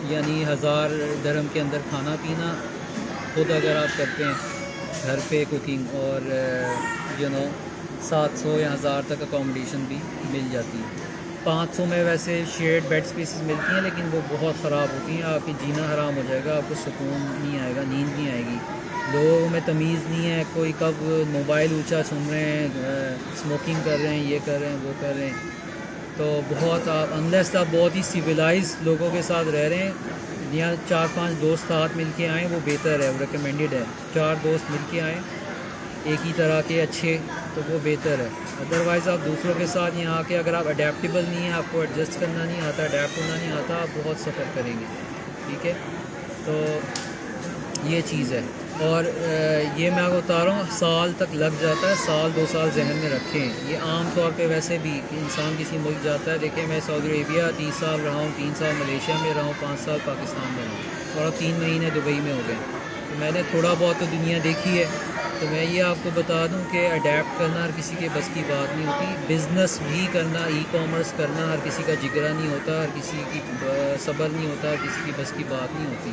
یعنی 1000 درہم کے اندر کھانا پینا خود اگر آپ کرتے ہیں گھر پہ کوکنگ، اور 700 یا 1000 تک اکوموڈیشن بھی مل جاتی ہے۔ 500 میں ویسے شیئرڈ بیڈ سپیسز ملتی ہیں لیکن وہ بہت خراب ہوتی ہیں، آپ کی جینا حرام ہو جائے گا، آپ کو سکون نہیں آئے گا، نیند نہیں آئے گی، لوگوں میں تمیز نہیں ہے، کوئی کب موبائل اونچا سن رہے ہیں، اسموکنگ کر رہے ہیں، یہ کر رہے ہیں، وہ کر رہے ہیں، تو بہت آپ انلیس آپ بہت ہی سویلائز لوگوں کے ساتھ رہ رہے ہیں، یا 4-5 دوست ساتھ مل کے آئیں، وہ بہتر ہے، وہ ریکمینڈیڈ ہے، 4 دوست مل کے آئیں ایک ہی طرح کے اچھے، تو وہ بہتر ہے۔ ادروائز آپ دوسروں کے ساتھ یہاں آ کے اگر آپ اڈیپٹیبل نہیں ہیں، آپ کو ایڈجسٹ کرنا نہیں آتا، اڈیپٹ ہونا نہیں آتا، آپ بہت سفر کریں گے، ٹھیک ہے؟ تو یہ چیز ہے، اور یہ میں آپ کو بتا رہا ہوں سال تک لگ جاتا ہے، 2 سال ذہن میں رکھیں، یہ عام طور پہ ویسے بھی کہ انسان کسی ملک جاتا ہے، دیکھیں میں سعودی عربیہ 30 سال رہا ہوں، 3 سال ملیشیا میں رہا ہوں، 5 سال پاکستان میں رہا ہوں، اور اب 3 مہینے دبئی میں ہو گئے، تو میں نے تھوڑا بہت تو دنیا دیکھی ہے، تو میں یہ آپ کو بتا دوں کہ اڈیپٹ کرنا ہر کسی کے بس کی بات نہیں ہوتی، بزنس بھی کرنا، ای کامرس کرنا ہر کسی کا جگرا نہیں ہوتا، ہر کسی کی صبر نہیں ہوتا، ہر کسی کی بس کی بات نہیں ہوتی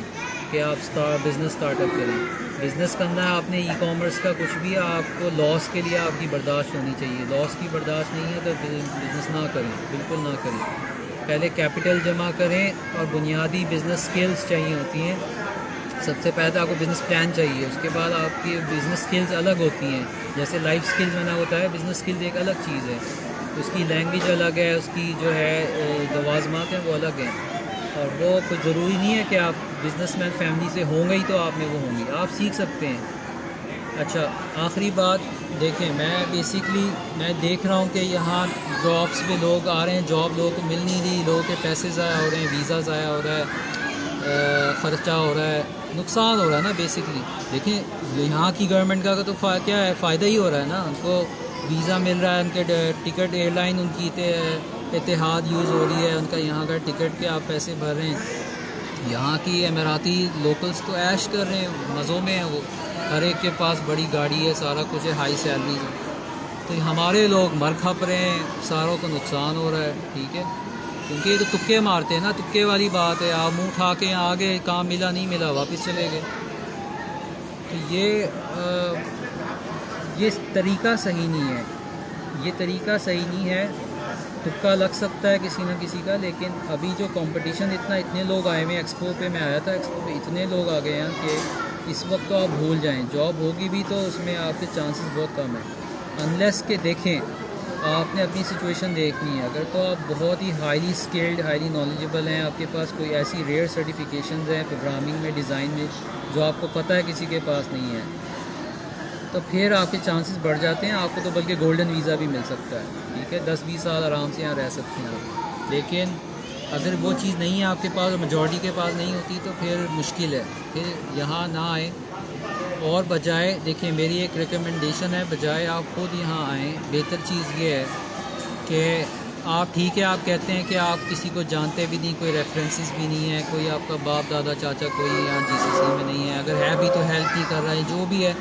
کہ آپ بزنس سٹارٹ اپ کریں۔ بزنس کرنا ہے آپ نے، ای کامرس کا کچھ بھی، آپ کو لاس کے لیے آپ کی برداشت ہونی چاہیے، لاس کی برداشت نہیں ہے تو بزنس نہ کریں، بالکل نہ کریں، پہلے کیپٹل جمع کریں، اور بنیادی بزنس سکلز چاہیے ہوتی ہیں، سب سے پہلے آپ کو بزنس پلان چاہیے، اس کے بعد آپ کی بزنس سکلز الگ ہوتی ہیں، جیسے لائف سکلز میں نے بتایا، بزنس سکلز ایک الگ چیز ہے، اس کی لینگویج الگ ہے، اس کی جو ہے لوازمات ہیں وہ الگ ہیں، اور وہ کچھ ضروری نہیں ہے کہ آپ بزنس مین فیملی سے ہوں گے ہی تو آپ میں وہ ہوں گی، آپ سیکھ سکتے ہیں۔ اچھا، آخری بات دیکھیں، میں بیسکلی میں دیکھ رہا ہوں کہ یہاں جابس پہ لوگ آ رہے ہیں، جاب لوگوں کو مل نہیں رہی، لوگوں کے پیسے ضائع ہو رہے ہیں، ویزا ضائع ہو رہا ہے، خرچہ ہو رہا ہے، نقصان ہو رہا ہے نا بیسکلی۔ دیکھیں یہاں کی گورنمنٹ کا تو کیا ہے، فائدہ ہی ہو رہا ہے نا، ان کو ویزا مل رہا ہے، ان کے ٹکٹ ایئر لائن ان کی اتحاد یوز ہو رہی ہے، ان کا یہاں کا ٹکٹ کے آپ پیسے بھر رہے ہیں، یہاں کی اماراتی لوکلز تو عیش کر رہے ہیں، مزوں میں ہیں، وہ ہر ایک کے پاس بڑی گاڑی ہے، سارا کچھ ہے، ہائی سیلریز ہے، تو ہمارے لوگ مر کھپ رہے ہیں، ساروں کو نقصان ہو رہا ہے، ٹھیک ہے؟ کیونکہ یہ تو تکے مارتے ہیں نا، تکے والی بات ہے، آپ منہ اٹھا کے آگے کام ملا نہیں ملا واپس چلے گئے، تو یہ طریقہ صحیح نہیں ہے، یہ طریقہ صحیح نہیں ہے، تکا لگ سکتا ہے کسی نہ کسی کا، لیکن ابھی جو کمپٹیشن اتنے لوگ آئے ہوئے ہیں، ایکسپو پہ میں آیا تھا، ایکسپو پہ اتنے لوگ آ گئے ہیں کہ اس وقت تو آپ بھول جائیں، جاب ہوگی بھی تو اس میں آپ کے چانسز بہت کم ہیں، انلیس کہ دیکھیں آپ نے اپنی سچویشن دیکھنی ہے، اگر تو آپ بہت ہی ہائیلی اسکلڈ، ہائیلی نالجبل ہیں، آپ کے پاس کوئی ایسی ریئر سرٹیفیکیشنز ہیں پروگرامنگ میں، ڈیزائن میں، جو آپ کو پتہ ہے کسی کے پاس نہیں ہے، تو پھر آپ کے چانسز بڑھ جاتے ہیں، آپ کو تو بلکہ گولڈن ویزا بھی مل سکتا ہے، ٹھیک ہے؟ 10-20 سال آرام سے یہاں رہ سکتے ہیں آپ، لیکن اگر وہ چیز نہیں ہے آپ کے پاس، میجورٹی کے پاس نہیں ہوتی، تو پھر مشکل ہے، پھر یہاں نہ آئیں. اور بجائے دیکھیں، میری ایک ریکمنڈیشن ہے، بجائے آپ خود یہاں آئیں، بہتر چیز یہ ہے کہ آپ ٹھیک ہے، آپ کہتے ہیں کہ آپ کسی کو جانتے بھی نہیں، کوئی ریفرنسز بھی نہیں ہے، کوئی آپ کا باپ دادا چاچا کوئی یہاں جی سی سی میں نہیں ہے، اگر ہے بھی تو ہیلپ نہیں کر رہا ہے، جو بھی ہے.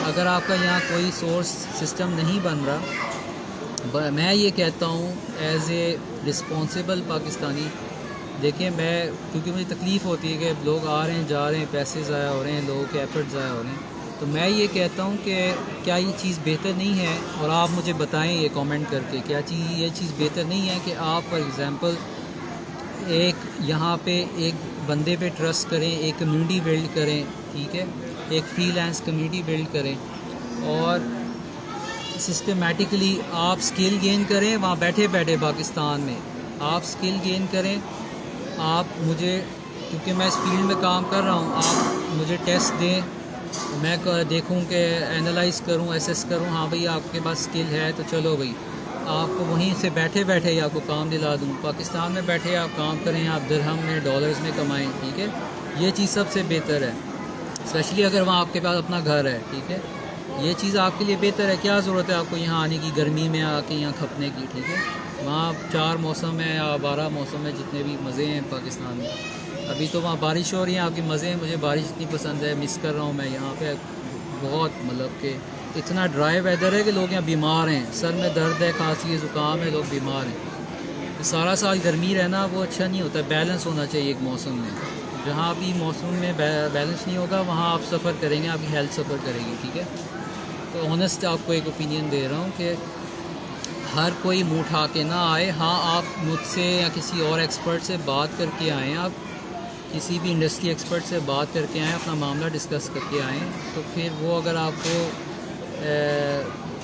اگر آپ کا یہاں کوئی سورس سسٹم نہیں بن رہا، میں یہ کہتا ہوں ایز اے رسپانسبل پاکستانی، دیکھیں میں، کیونکہ مجھے تکلیف ہوتی ہے کہ لوگ آ رہے ہیں جا رہے ہیں، پیسے ضائع ہو رہے ہیں، لوگوں کے ایفرٹ ضائع ہو رہے ہیں، تو میں یہ کہتا ہوں کہ کیا یہ چیز بہتر نہیں ہے، اور آپ مجھے بتائیں یہ کامنٹ کر کے، کیا یہ چیز بہتر نہیں ہے کہ آپ فار ایگزامپل ایک یہاں پہ ایک بندے پہ ٹرسٹ کریں، ایک کمیونٹی بلڈ کریں، ٹھیک ہے، ایک فری لانس کمیونٹی بلڈ کریں، اور سسٹمیٹکلی آپ سکل گین کریں وہاں بیٹھے بیٹھے پاکستان میں، آپ سکل گین کریں. آپ مجھے، کیونکہ میں اس فیلڈ میں کام کر رہا ہوں، آپ مجھے ٹیسٹ دیں، میں دیکھوں کہ اینالائز کروں، ایسیس کروں، ہاں بھئی آپ کے پاس سکل ہے تو چلو بھئی آپ کو وہیں سے بیٹھے بیٹھے ہی آپ کو کام دلا دوں. پاکستان میں بیٹھے آپ کام کریں، آپ درہم میں ڈالرز میں کمائیں، ٹھیک ہے، یہ چیز سب سے بہتر ہے، اسپیشلی اگر وہاں آپ کے پاس اپنا گھر ہے، ٹھیک ہے، یہ چیز آپ کے لیے بہتر ہے. کیا ضرورت ہے آپ کو یہاں آنے کی، گرمی میں آ کے یہاں کھپنے کی، ٹھیک ہے. وہاں 4 موسم ہیں یا 12 موسم ہیں، جتنے بھی مزے ہیں پاکستان میں. ابھی تو وہاں بارش ہو رہی ہے، آپ کی مزے ہیں، مجھے بارش اتنی پسند ہے، مس کر رہا ہوں میں یہاں پہ. بہت مطلب کہ اتنا ڈرائی ویدر ہے کہ لوگ یہاں بیمار ہیں، سر میں درد ہے، کھانسی ہے، زکام ہے، لوگ بیمار ہیں. سارا سال گرمی رہنا وہ اچھا نہیں ہوتا، بیلنس ہونا چاہیے ایک موسم میں. جہاں بھی موسم میں بیلنس نہیں ہوگا وہاں آپ سفر کریں گے، آپ کی ہیلتھ سفر کرے گی، ٹھیک ہے. تو آنیسٹ آپ کو ایک اوپینین دے رہا ہوں کہ ہر کوئی منہ اٹھا کے نہ آئے. ہاں آپ مجھ سے یا کسی اور ایکسپرٹ سے بات کر کے آئیں، آپ کسی بھی انڈسٹری ایکسپرٹ سے بات کر کے آئیں، اپنا معاملہ ڈسکس کر کے آئیں، تو پھر وہ اگر آپ کو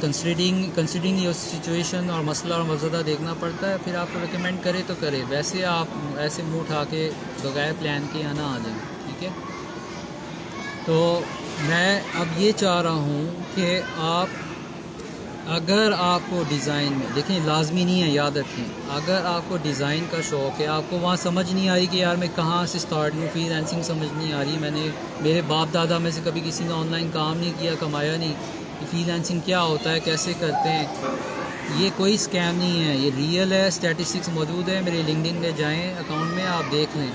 کنسیڈرنگ یہ سچویشن اور مسئلہ اور مزدہ دیکھنا پڑتا ہے، پھر آپ کو ریکمینڈ کرے تو کرے، ویسے آپ ایسے منہ اٹھا کے بغیر پلان کے یہاں نہ آ جائیں، ٹھیک ہے. تو میں اب یہ چاہ رہا ہوں کہ آپ، اگر آپ کو ڈیزائن میں، دیکھیں لازمی نہیں ہے، یاد رکھیں، اگر آپ کو ڈیزائن کا شوق ہے، آپ کو وہاں سمجھ نہیں آ رہی کہ یار میں کہاں سے سٹارٹ لوں، فری لانسنگ سمجھ نہیں آ رہی، میرے باپ دادا میں سے کبھی کسی نے آن لائن کام نہیں کیا، کمایا نہیں، فری لانسنگ کیا ہوتا ہے، کیسے کرتے ہیں، یہ کوئی اسکیم نہیں ہے، یہ ریئل ہے، اسٹیٹسٹکس موجود ہے، میرے لنکڈن میں جائیں، اکاؤنٹ میں آپ دیکھ لیں،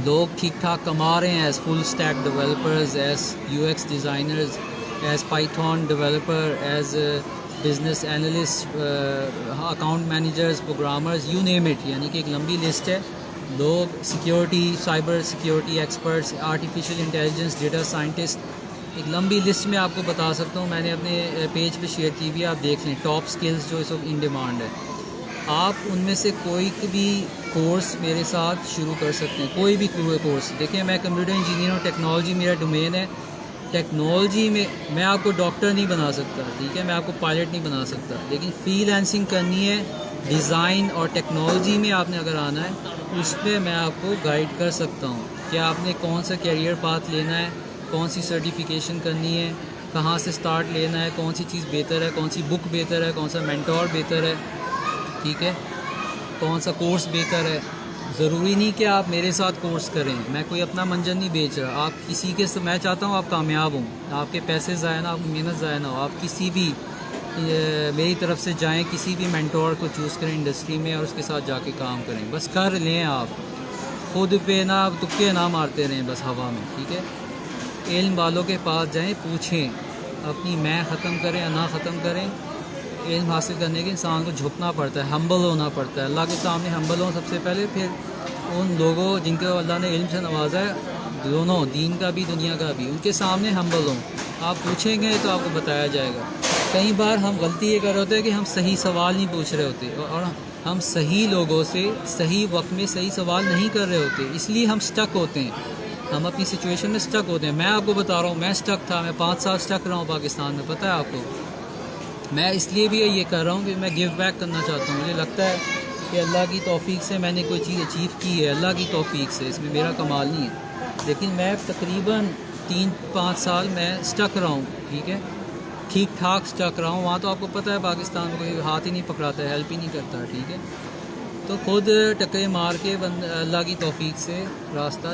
لوگ ٹھیک ٹھاک کما رہے ہیں as full stack developers, as U X designers, as Python developer, as business analyst, account managers, programmers, you name it, یعنی کہ ایک لمبی لسٹ ہے. لوگ security, cyber security experts, artificial intelligence, data scientist, ایک لمبی لسٹ میں آپ کو بتا سکتا ہوں، میں نے اپنے پیج پہ شیئر کی بھی، آپ دیکھ لیں ٹاپ سکلز جو اس وقت ان ڈیمانڈ ہے. آپ ان میں سے کوئی بھی کورس میرے ساتھ شروع کر سکتے ہیں، کوئی بھی کورس. دیکھیں میں کمپیوٹر انجینئر ہوں، ٹیکنالوجی میرا ڈومین ہے، ٹیکنالوجی میں آپ کو ڈاکٹر نہیں بنا سکتا، ٹھیک ہے، میں آپ کو پائلٹ نہیں بنا سکتا، لیکن فری لانسنگ کرنی ہے، ڈیزائن اور ٹیکنالوجی میں آپ نے اگر آنا ہے، اس پہ میں آپ کو گائیڈ کر سکتا ہوں کہ آپ نے کون سا کیریئر پاتھ لینا ہے، کون سی سرٹیفیکیشن کرنی ہے، کہاں سے سٹارٹ لینا ہے، کون سی چیز بہتر ہے، کون سی بک بہتر ہے، کون سا مینٹور بہتر ہے، ٹھیک ہے، کون سا کورس بہتر ہے. ضروری نہیں کہ آپ میرے ساتھ کورس کریں، میں کوئی اپنا منجن نہیں بیچ رہا، آپ کسی کے، میں چاہتا ہوں آپ کامیاب ہوں، آپ کے پیسے ضائع نہ، آپ کی محنت ضائع نہ ہو، آپ کسی بھی میری طرف سے جائیں، کسی بھی مینٹور کو چوز کریں انڈسٹری میں اور اس کے ساتھ جا کے کام کریں، بس کر لیں، آپ خود پہ نہ تکے نہ مارتے رہیں بس ہوا میں، ٹھیک ہے. علم والوں کے پاس جائیں، پوچھیں، اپنی میں ختم کریں یا نہ ختم کریں. علم حاصل کرنے کے انسان کو جھکنا پڑتا ہے، ہمبل ہونا پڑتا ہے، اللہ کے سامنے ہمبل ہوں سب سے پہلے، پھر ان لوگوں جن کو اللہ نے علم سے نوازا ہے، دونوں دین کا بھی دنیا کا بھی، ان کے سامنے ہمبل ہوں. آپ پوچھیں گے تو آپ کو بتایا جائے گا. کئی بار ہم غلطی یہ کر رہے ہوتے ہیں کہ ہم صحیح سوال نہیں پوچھ رہے ہوتے، اور ہم صحیح لوگوں سے صحیح وقت میں صحیح سوال نہیں کر رہے ہوتے، اس لیے ہم سٹک ہوتے ہیں، ہم اپنی سچویشن میں سٹک ہوتے ہیں. میں آپ کو بتا رہا ہوں، میں سٹک تھا، میں 5 سال سٹک رہا ہوں پاکستان میں، پتہ ہے آپ کو. میں اس لیے بھی یہ کر رہا ہوں کہ میں گیو بیک کرنا چاہتا ہوں. مجھے لگتا ہے کہ اللہ کی توفیق سے میں نے کوئی چیز اچیو کی ہے، اللہ کی توفیق سے، اس میں میرا کمال نہیں ہے، لیکن میں تقریباً 3-5 سال میں سٹک رہا ہوں، ٹھیک ہے، ٹھیک ٹھاک سٹک رہا ہوں. وہاں تو آپ کو پتہ ہے پاکستان میں کوئی ہاتھ ہی نہیں پکڑاتا ہے، ہیلپ ہی نہیں کرتا، ٹھیک ہے. تو خود ٹکرے مار کے اللہ کی توفیق سے راستہ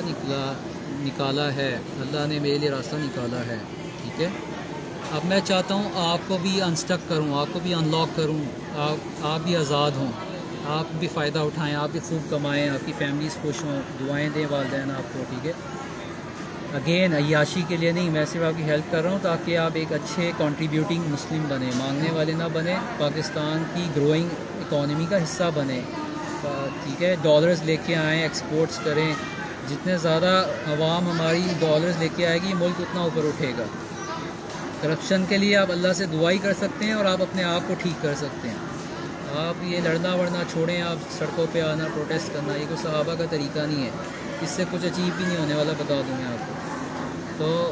نکالا ہے، اللہ نے میرے لیے راستہ نکالا ہے، ٹھیک ہے۔ اب میں چاہتا ہوں آپ کو بھی انسٹک کروں، آپ کو بھی ان لاک کروں، آپ بھی آزاد ہوں، آپ بھی فائدہ اٹھائیں، آپ بھی خوب کمائیں، آپ کی فیملیز خوش ہوں، دعائیں دیں والدین آپ کو، ٹھیک ہے۔ اگین عیاشی کے لیے نہیں، میں صرف آپ کی ہیلپ کر رہا ہوں تاکہ آپ ایک اچھے کنٹریبیوٹنگ مسلم بنیں، مانگنے والے نہ بنیں، پاکستان کی گروئنگ اکانومی کا حصہ بنیں، ٹھیک ہے۔ ڈالرز لے کے آئیں، ایکسپورٹس کریں، جتنے زیادہ عوام ہماری ڈالرز لے کے آئے گی ملک اتنا اوپر اٹھے گا۔ کرپشن کے لیے آپ اللہ سے دعائی کر سکتے ہیں اور آپ اپنے آپ کو ٹھیک کر سکتے ہیں۔ آپ یہ لڑنا ورنا چھوڑیں، آپ سڑکوں پہ آنا، پروٹیسٹ کرنا، یہ کوئی صحابہ کا طریقہ نہیں ہے، اس سے کچھ اچیو بھی نہیں ہونے والا، بتا دوں میں آپ کو۔ تو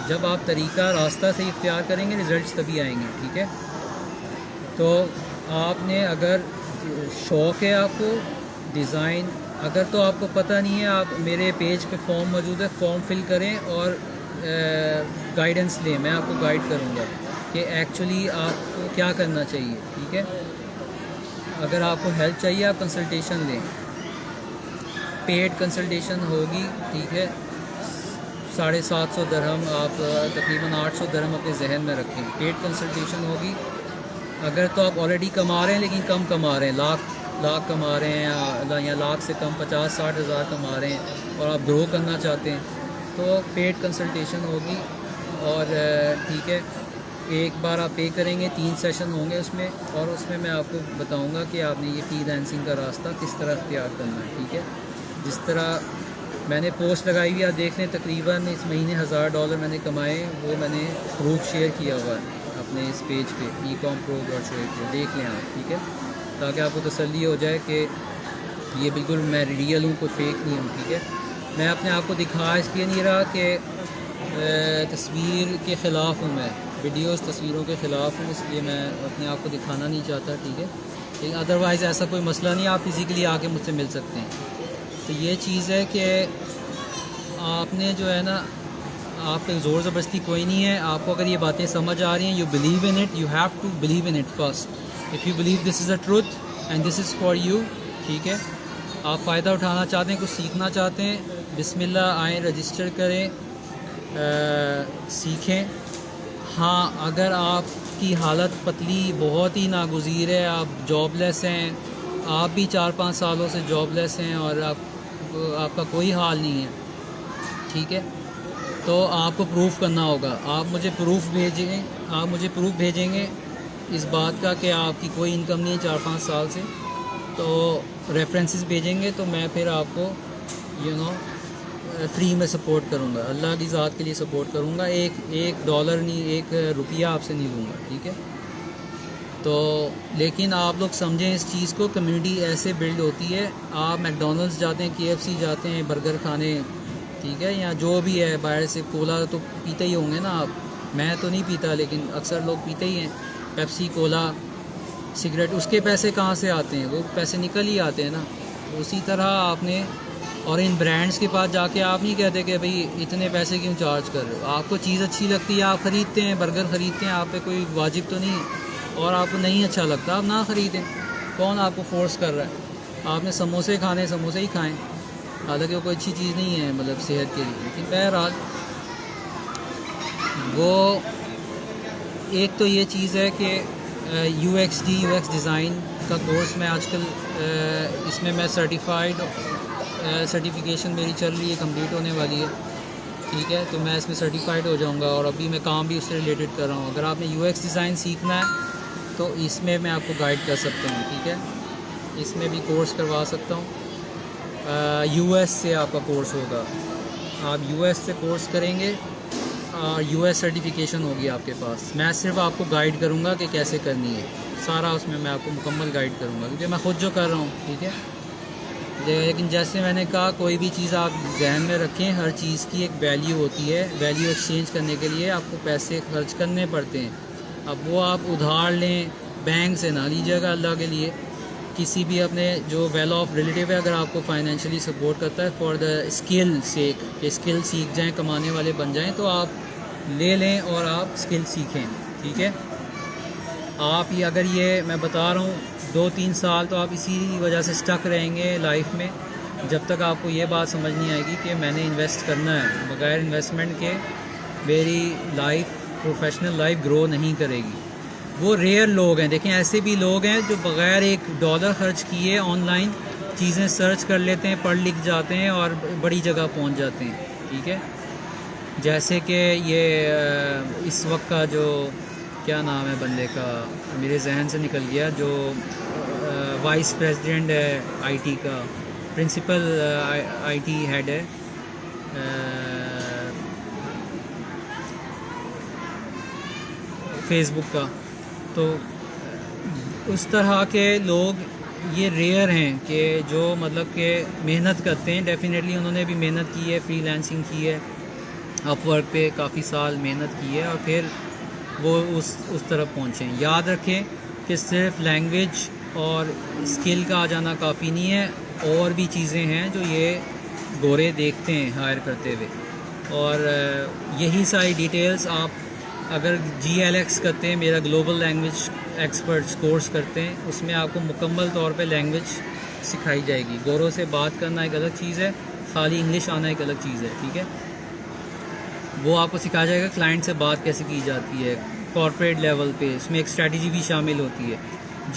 جب آپ طریقہ راستہ سے اختیار کریں گے رزلٹس تبھی آئیں گے، ٹھیک ہے۔ تو آپ نے اگر شوق ہے آپ کو ڈیزائن، اگر تو آپ کو پتہ نہیں ہے، آپ میرے پیج پہ فارم موجود ہے، فارم فل کریں اور گائیڈنس لیں، میں آپ کو گائیڈ کروں گا کہ ایکچولی آپ کو کیا کرنا چاہیے، ٹھیک ہے۔ اگر آپ کو ہیلپ چاہیے آپ کنسلٹیشن لیں، پیڈ کنسلٹیشن ہوگی، ٹھیک ہے۔ 750 درہم، آپ تقریباً 800 درہم اپنے ذہن میں رکھیں، پیڈ کنسلٹیشن ہوگی۔ اگر تو آپ آلریڈی کما رہے ہیں لیکن کم کما رہے ہیں، لاکھ کما رہے ہیں یا لاکھ سے کم 50-60 ہزار کما رہے ہیں اور آپ گرو کرنا چاہتے ہیں تو پیڈ کنسلٹیشن ہوگی، اور ٹھیک ہے، ایک بار آپ پے کریں گے، 3 سیشن ہوں گے اس میں، اور اس میں آپ کو بتاؤں گا کہ آپ نے یہ فری لانسنگ کا راستہ کس طرح اختیار کرنا ہے، ٹھیک ہے۔ جس طرح میں نے پوسٹ لگائی ہوئی، آپ دیکھ لیں، تقریباً اس مہینے $1000 میں نے کمائے، وہ میں نے پروف شیئر کیا ہوا ہے اپنے اس پیج پہ ecom-pro.shoaib پہ، دیکھ لیں آپ، ٹھیک ہے، تاکہ آپ کو تسلی ہو جائے کہ یہ بالکل میں ریئل ہوں، کوئی فیک نہیں ہوں، ٹھیک ہے۔ میں اپنے آپ کو دکھا اس لیے نہیں رہا کہ تصویر کے خلاف ہوں، میں ویڈیوز تصویروں کے خلاف ہوں، اس لیے میں اپنے آپ کو دکھانا نہیں چاہتا، ٹھیک ہے۔ لیکن ادروائز ایسا کوئی مسئلہ نہیں، آپ فزیکلی آ کے مجھ سے مل سکتے ہیں۔ تو یہ چیز ہے کہ آپ نے جو ہے نا، آپ پہ زور زبردستی کوئی نہیں ہے، آپ کو اگر یہ باتیں سمجھ آ رہی ہیں، you believe in it, you have to believe in it first, if you believe this is a truth and this is for you, ٹھیک ہے۔ آپ فائدہ اٹھانا چاہتے ہیں، کچھ سیکھنا چاہتے ہیں، بسم اللہ آئیں، رجسٹر کریں، سیکھیں۔ ہاں، اگر آپ کی حالت پتلی بہت ہی ناگزیر ہے، آپ جاب لیس ہیں، آپ بھی 4-5 سالوں سے جاب لیس ہیں اور آپ کا کوئی حال نہیں ہے، ٹھیک ہے، تو آپ کو پروف کرنا ہوگا، آپ مجھے پروف بھیجیں گے اس بات کا کہ آپ کی کوئی انکم نہیں ہے 4-5 سال سے، تو ریفرنسز بھیجیں گے، تو میں پھر آپ کو فری میں سپورٹ کروں گا، اللہ کی ذات کے لیے سپورٹ کروں گا، ایک ڈالر نہیں، $1 آپ سے نہیں لوں گا، ٹھیک ہے۔ تو لیکن آپ لوگ سمجھیں اس چیز کو، کمیونٹی ایسے بلڈ ہوتی ہے، آپ میکڈونلڈس جاتے ہیں، KFC جاتے ہیں، برگر کھانے، ٹھیک ہے، یا جو بھی ہے باہر سے، کولا تو پیتے ہی ہوں گے نا آپ، میں تو نہیں پیتا لیکن اکثر لوگ پیتے ہی ہیں، پیپسی، کولا، سگریٹ، اس کے پیسے کہاں سے آتے ہیں؟ وہ پیسے نکل ہی آتے ہیں نا۔ اسی طرح آپ نے، اور ان برانڈز کے پاس جا کے آپ نہیں کہتے کہ بھئی اتنے پیسے کیوں چارج کر رہے ہو، آپ کو چیز اچھی لگتی ہے آپ خریدتے ہیں، برگر خریدتے ہیں، آپ پہ کوئی واجب تو نہیں ہے، اور آپ کو نہیں اچھا لگتا آپ نہ خریدیں، کون آپ کو فورس کر رہا ہے؟ آپ نے سموسے کھانے، سموسے ہی کھائیں، حالانکہ وہ کوئی اچھی چیز نہیں ہے مطلب صحت کے لیے، لیکن بہرحال وہ ایک تو یہ چیز ہے کہ یو ایکس ڈیزائن کا کورس میں آج کل اس میں میں سرٹیفکیشن میری چل رہی ہے، کمپلیٹ ہونے والی ہے، ٹھیک ہے، تو میں اس میں سرٹیفائڈ ہو جاؤں گا، اور ابھی میں کام بھی اس سے ریلیٹڈ کر رہا ہوں۔ اگر آپ نے UX ڈیزائن سیکھنا ہے تو اس میں میں آپ کو گائیڈ کر سکتا ہوں، ٹھیک ہے، اس میں بھی کورس کروا سکتا ہوں۔ US سے آپ کا کورس ہوگا، آپ US سے کورس کریں گے اور US سرٹیفکیشن ہوگی آپ کے پاس، میں صرف آپ کو گائیڈ کروں گا کہ کیسے کرنی ہے، سارا اس میں آپ کو مکمل گائیڈ کروں گا، کیونکہ میں خود جو کر رہا ہوں، ٹھیک ہے۔ لیکن جیسے میں نے کہا، کوئی بھی چیز آپ ذہن میں رکھیں، ہر چیز کی ایک ویلیو ہوتی ہے، ویلیو ایکسچینج کرنے کے لیے آپ کو پیسے خرچ کرنے پڑتے ہیں، اب وہ آپ ادھار لیں، بینک سے نہ لیجیے گا اللہ کے لیے، کسی بھی اپنے جو ویل آف ریلیٹیو ہے اگر آپ کو فائنینشلی سپورٹ کرتا ہے فار دا اسکل سیک، کہ اسکل سیکھ جائیں، کمانے والے بن جائیں، تو آپ لے لیں اور آپ اسکل سیکھیں، ٹھیک ہے۔ آپ یہ اگر یہ میں بتا رہا ہوں 2-3 سال تو آپ اسی وجہ سے اسٹک رہیں گے لائف میں، جب تک آپ کو یہ بات سمجھ نہیں آئے گی کہ میں نے انویسٹ کرنا ہے. بغیر انویسٹمنٹ کے میری لائف، پروفیشنل لائف گرو نہیں کرے گی. وہ ریئر لوگ ہیں، دیکھیں ایسے بھی لوگ ہیں جو بغیر $1 خرچ کیے آن لائن چیزیں سرچ کر لیتے ہیں، پڑھ لکھ جاتے ہیں اور بڑی جگہ پہنچ جاتے ہیں. ٹھیک ہے، جیسے کہ یہ اس وقت کا جو کیا نام ہے بندے کا، میرے ذہن سے نکل گیا، جو وائس پریزیڈنٹ ہے آئی ٹی کا، پرنسپل آئی ٹی ہیڈ ہے، فیس بک کا. تو اس طرح کے لوگ یہ ریئر ہیں کہ جو مطلب کہ محنت کرتے ہیں. ڈیفینیٹلی انہوں نے بھی محنت کی ہے، فری لانسنگ کی ہے، اپ ورک پہ کافی سال محنت کی ہے اور پھر وہ اس طرف پہنچے ہیں. یاد رکھیں کہ صرف لینگویج اور اسکل کا آ جانا کافی نہیں ہے، اور بھی چیزیں ہیں جو یہ گورے دیکھتے ہیں ہائر کرتے ہوئے. اور یہی ساری ڈیٹیلز آپ اگر GLX کرتے ہیں، میرا گلوبل لینگویج ایکسپرٹس کورس کرتے ہیں، اس میں آپ کو مکمل طور پہ لینگویج سکھائی جائے گی. گوروں سے بات کرنا ایک الگ چیز ہے، خالی انگلش آنا ایک الگ چیز ہے. ٹھیک ہے، وہ آپ کو سکھایا جائے گا کلائنٹ سے بات کیسے کی جاتی ہے کارپوریٹ لیول پہ. اس میں ایک اسٹریٹجی بھی شامل ہوتی ہے.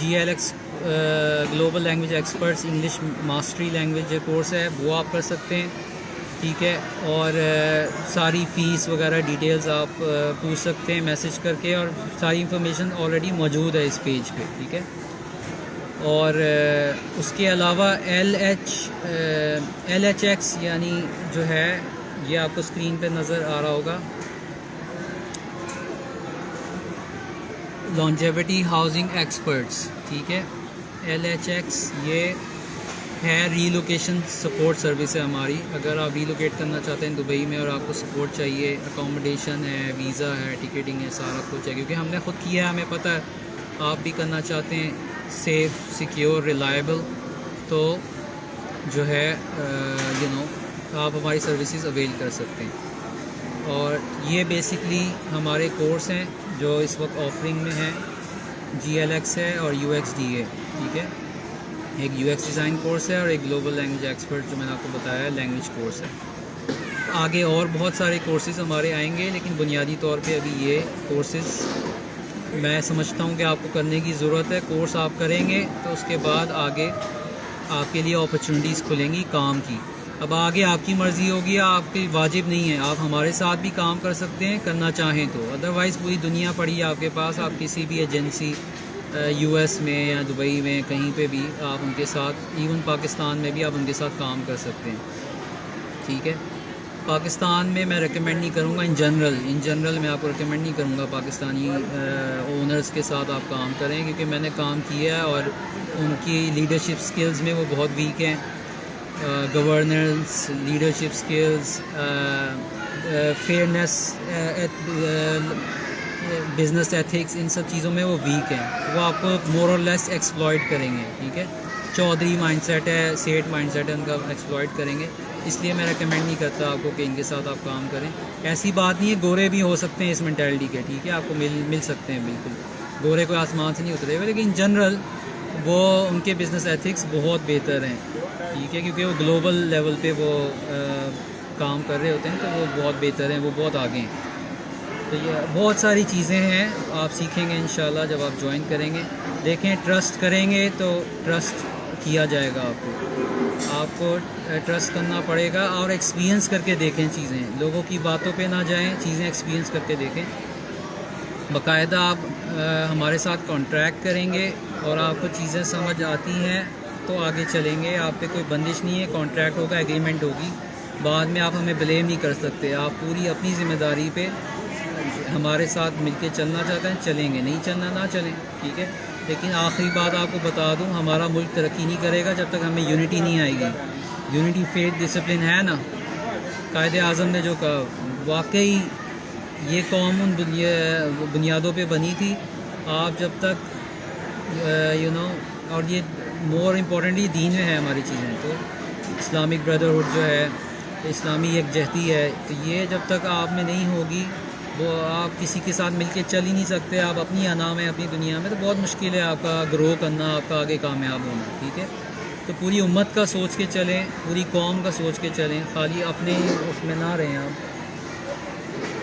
GLX global language experts English mastery language course ہے، وہ آپ کر سکتے ہیں. ٹھیک ہے، اور ساری فیس وغیرہ ڈیٹیلز آپ پوچھ سکتے ہیں میسج کر کے، اور ساری انفارمیشن آلریڈی موجود ہے اس پیج پہ. ٹھیک ہے، اور اس کے علاوہ LHX یعنی جو ہے، یہ آپ کو اسکرین پہ نظر آ رہا ہوگا، لانجیوٹی ہاؤسنگ ایکسپرٹس. ٹھیک ہے، LHX یہ ہے ریلوکیشن سپورٹ سروس ہے ہماری. اگر آپ ریلوکیٹ کرنا چاہتے ہیں دبئی میں اور آپ کو سپورٹ چاہیے، اکوموڈیشن ہے، ویزا ہے، ٹکٹنگ ہے، سارا کچھ ہے، کیونکہ ہم نے خود کیا ہے، ہمیں پتہ ہے. آپ بھی کرنا چاہتے ہیں سیف، سیکیور، ریلائبل، تو جو ہے آپ ہماری سروسز اویل کر سکتے ہیں. اور یہ بیسکلی ہمارے کورس ہیں جو اس وقت آفرنگ میں ہیں. GLX ہے اور UXDA. ٹھیک ہے، ایک UX ڈیزائن کورس ہے اور ایک گلوبل لینگویج ایکسپرٹ جو میں نے آپ کو بتایا ہے لینگویج کورس ہے. آگے اور بہت سارے کورسز ہمارے آئیں گے، لیکن بنیادی طور پہ ابھی یہ کورسز میں سمجھتا ہوں کہ آپ کو کرنے کی ضرورت ہے. کورس آپ کریں گے تو اس کے بعد آگے آپ کے لیے اپرچونیٹیز کھلیں گی کام کی. اب آگے آپ کی مرضی ہوگی، آپ کی واجب نہیں ہے. آپ ہمارے ساتھ بھی کام کر سکتے ہیں کرنا چاہیں تو، ادروائز پوری دنیا پڑی ہے آپ کے پاس. آپ کسی بھی ایجنسی US میں یا دبئی میں کہیں پہ بھی آپ ان کے ساتھ، ایون پاکستان میں بھی آپ ان کے ساتھ کام کر سکتے ہیں. ٹھیک ہے، پاکستان میں میں ریکمینڈ نہیں کروں گا، ان جنرل میں آپ کو ریکمینڈ نہیں کروں گا پاکستانی اونرز کے ساتھ آپ کام کریں، کیونکہ میں نے کام کیا ہے اور ان کی لیڈرشپ سکلز میں وہ بہت ویک ہیں. Governance, leadership skills, fairness, business ethics, ان سب چیزوں میں وہ ویک ہیں. وہ آپ کو مور اور لیس ایکسپلائٹ کریں گے. ٹھیک ہے، چودھری مائنڈ سیٹ ہے، سیٹ مائنڈ سیٹ ہے، ان کا ایکسپلائٹ کریں گے. اس لیے میں ریکمینڈ نہیں کرتا آپ کو کہ ان کے ساتھ آپ کام کریں. ایسی بات نہیں ہے، گورے بھی ہو سکتے ہیں اس مینٹیلٹی کے. ٹھیک ہے، آپ کو مل سکتے ہیں بالکل. گورے کوئی آسمان سے نہیں اترے ہوئے، لیکن ان جنرل وہ ان کے بزنس ایتھکس بہت بہتر ہیں. ٹھیک ہے، کیونکہ وہ گلوبل لیول پہ وہ کام کر رہے ہوتے ہیں، تو وہ بہت بہتر ہیں، وہ بہت آگے ہیں. تو یہ بہت ساری چیزیں ہیں آپ سیکھیں گے انشاءاللہ جب آپ جوائن کریں گے. دیکھیں، ٹرسٹ کریں گے تو ٹرسٹ کیا جائے گا. آپ کو ٹرسٹ کرنا پڑے گا، اور ایکسپیرینس کر کے دیکھیں چیزیں. لوگوں کی باتوں پہ نہ جائیں، چیزیں ایکسپیرینس کر کے دیکھیں. باقاعدہ آپ ہمارے ساتھ کانٹریکٹ کریں گے اور آپ کو چیزیں سمجھ آتی ہیں تو آگے چلیں گے. آپ پہ کوئی بندش نہیں ہے، کانٹریکٹ ہوگا، ایگریمنٹ ہوگی. بعد میں آپ ہمیں بلیم نہیں کر سکتے. آپ پوری اپنی ذمہ داری پہ ہمارے ساتھ مل کے چلنا چاہتے ہیں چلیں گے، نہیں چلنا نہ چلیں. ٹھیک ہے، لیکن آخری بات آپ کو بتا دوں، ہمارا ملک ترقی نہیں کرے گا جب تک ہمیں یونٹی نہیں آئے گی. یونٹی، فیتھ، ڈسپلن ہے نا، قائد اعظم نے جو کہا، واقعی یہ قوم ان بنیادوں پہ بنی تھی. آپ جب تک اور یہ مور امپورٹنٹلی دین میں ہے ہماری چیزیں. تو اسلامک بردرہڈ جو ہے، اسلامی یکجہتی ہے، تو یہ جب تک آپ میں نہیں ہوگی، وہ آپ کسی کے ساتھ مل کے چل ہی نہیں سکتے. آپ اپنی انا میں اپنی دنیا میں تو بہت مشکل ہے آپ کا گرو کرنا, آپ کا آگے کامیاب ہونا. ٹھیک ہے, تو پوری امت کا سوچ کے چلیں, پوری قوم کا سوچ کے چلیں, خالی اپنے اس میں نہ رہیں آپ.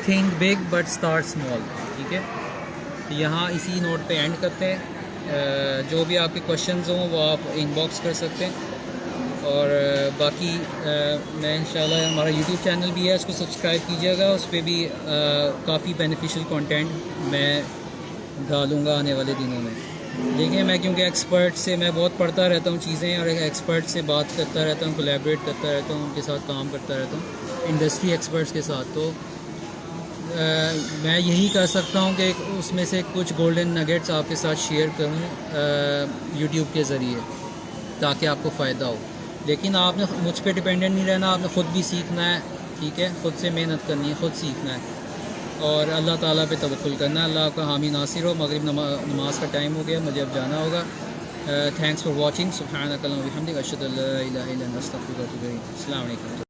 Think big but start small. ٹھیک ہے, یہاں اسی نوٹ پہ اینڈ کرتے ہیں. جو بھی آپ کے کوشچنز ہوں وہ آپ ان باکس کر سکتے ہیں. اور باقی میں انشاءاللہ ہمارا یوٹیوب چینل بھی ہے, اس کو سبسکرائب کیجیے گا. اس پہ بھی کافی بینیفیشل کنٹینٹ میں ڈالوں گا آنے والے دنوں میں. دیکھیں, میں کیونکہ ایکسپرٹ سے میں بہت پڑھتا رہتا ہوں چیزیں, اور ایکسپرٹ سے بات کرتا رہتا ہوں, کولیبریٹ کرتا رہتا ہوں, ان کے ساتھ کام کرتا رہتا ہوں, انڈسٹری ایکسپرٹس کے ساتھ. تو میں یہی کر سکتا ہوں کہ اس میں سے کچھ گولڈن نگیٹس آپ کے ساتھ شیئر کروں یوٹیوب کے ذریعے, تاکہ آپ کو فائدہ ہو. لیکن آپ نے مجھ پہ ڈپینڈنٹ نہیں رہنا, آپ نے خود بھی سیکھنا ہے. ٹھیک ہے, خود سے محنت کرنی ہے, خود سیکھنا ہے, اور اللہ تعالیٰ پہ توکل کرنا ہے. اللہ کا حامی ناصر ہو. مغرب نماز کا ٹائم ہو گیا, مجھے اب جانا ہوگا. Thanks for watching. سبحانک اللہم و بحمدک, اشہد ان لا الہ الا انت, استغفرک و اتوب الیک. السلام علیکم.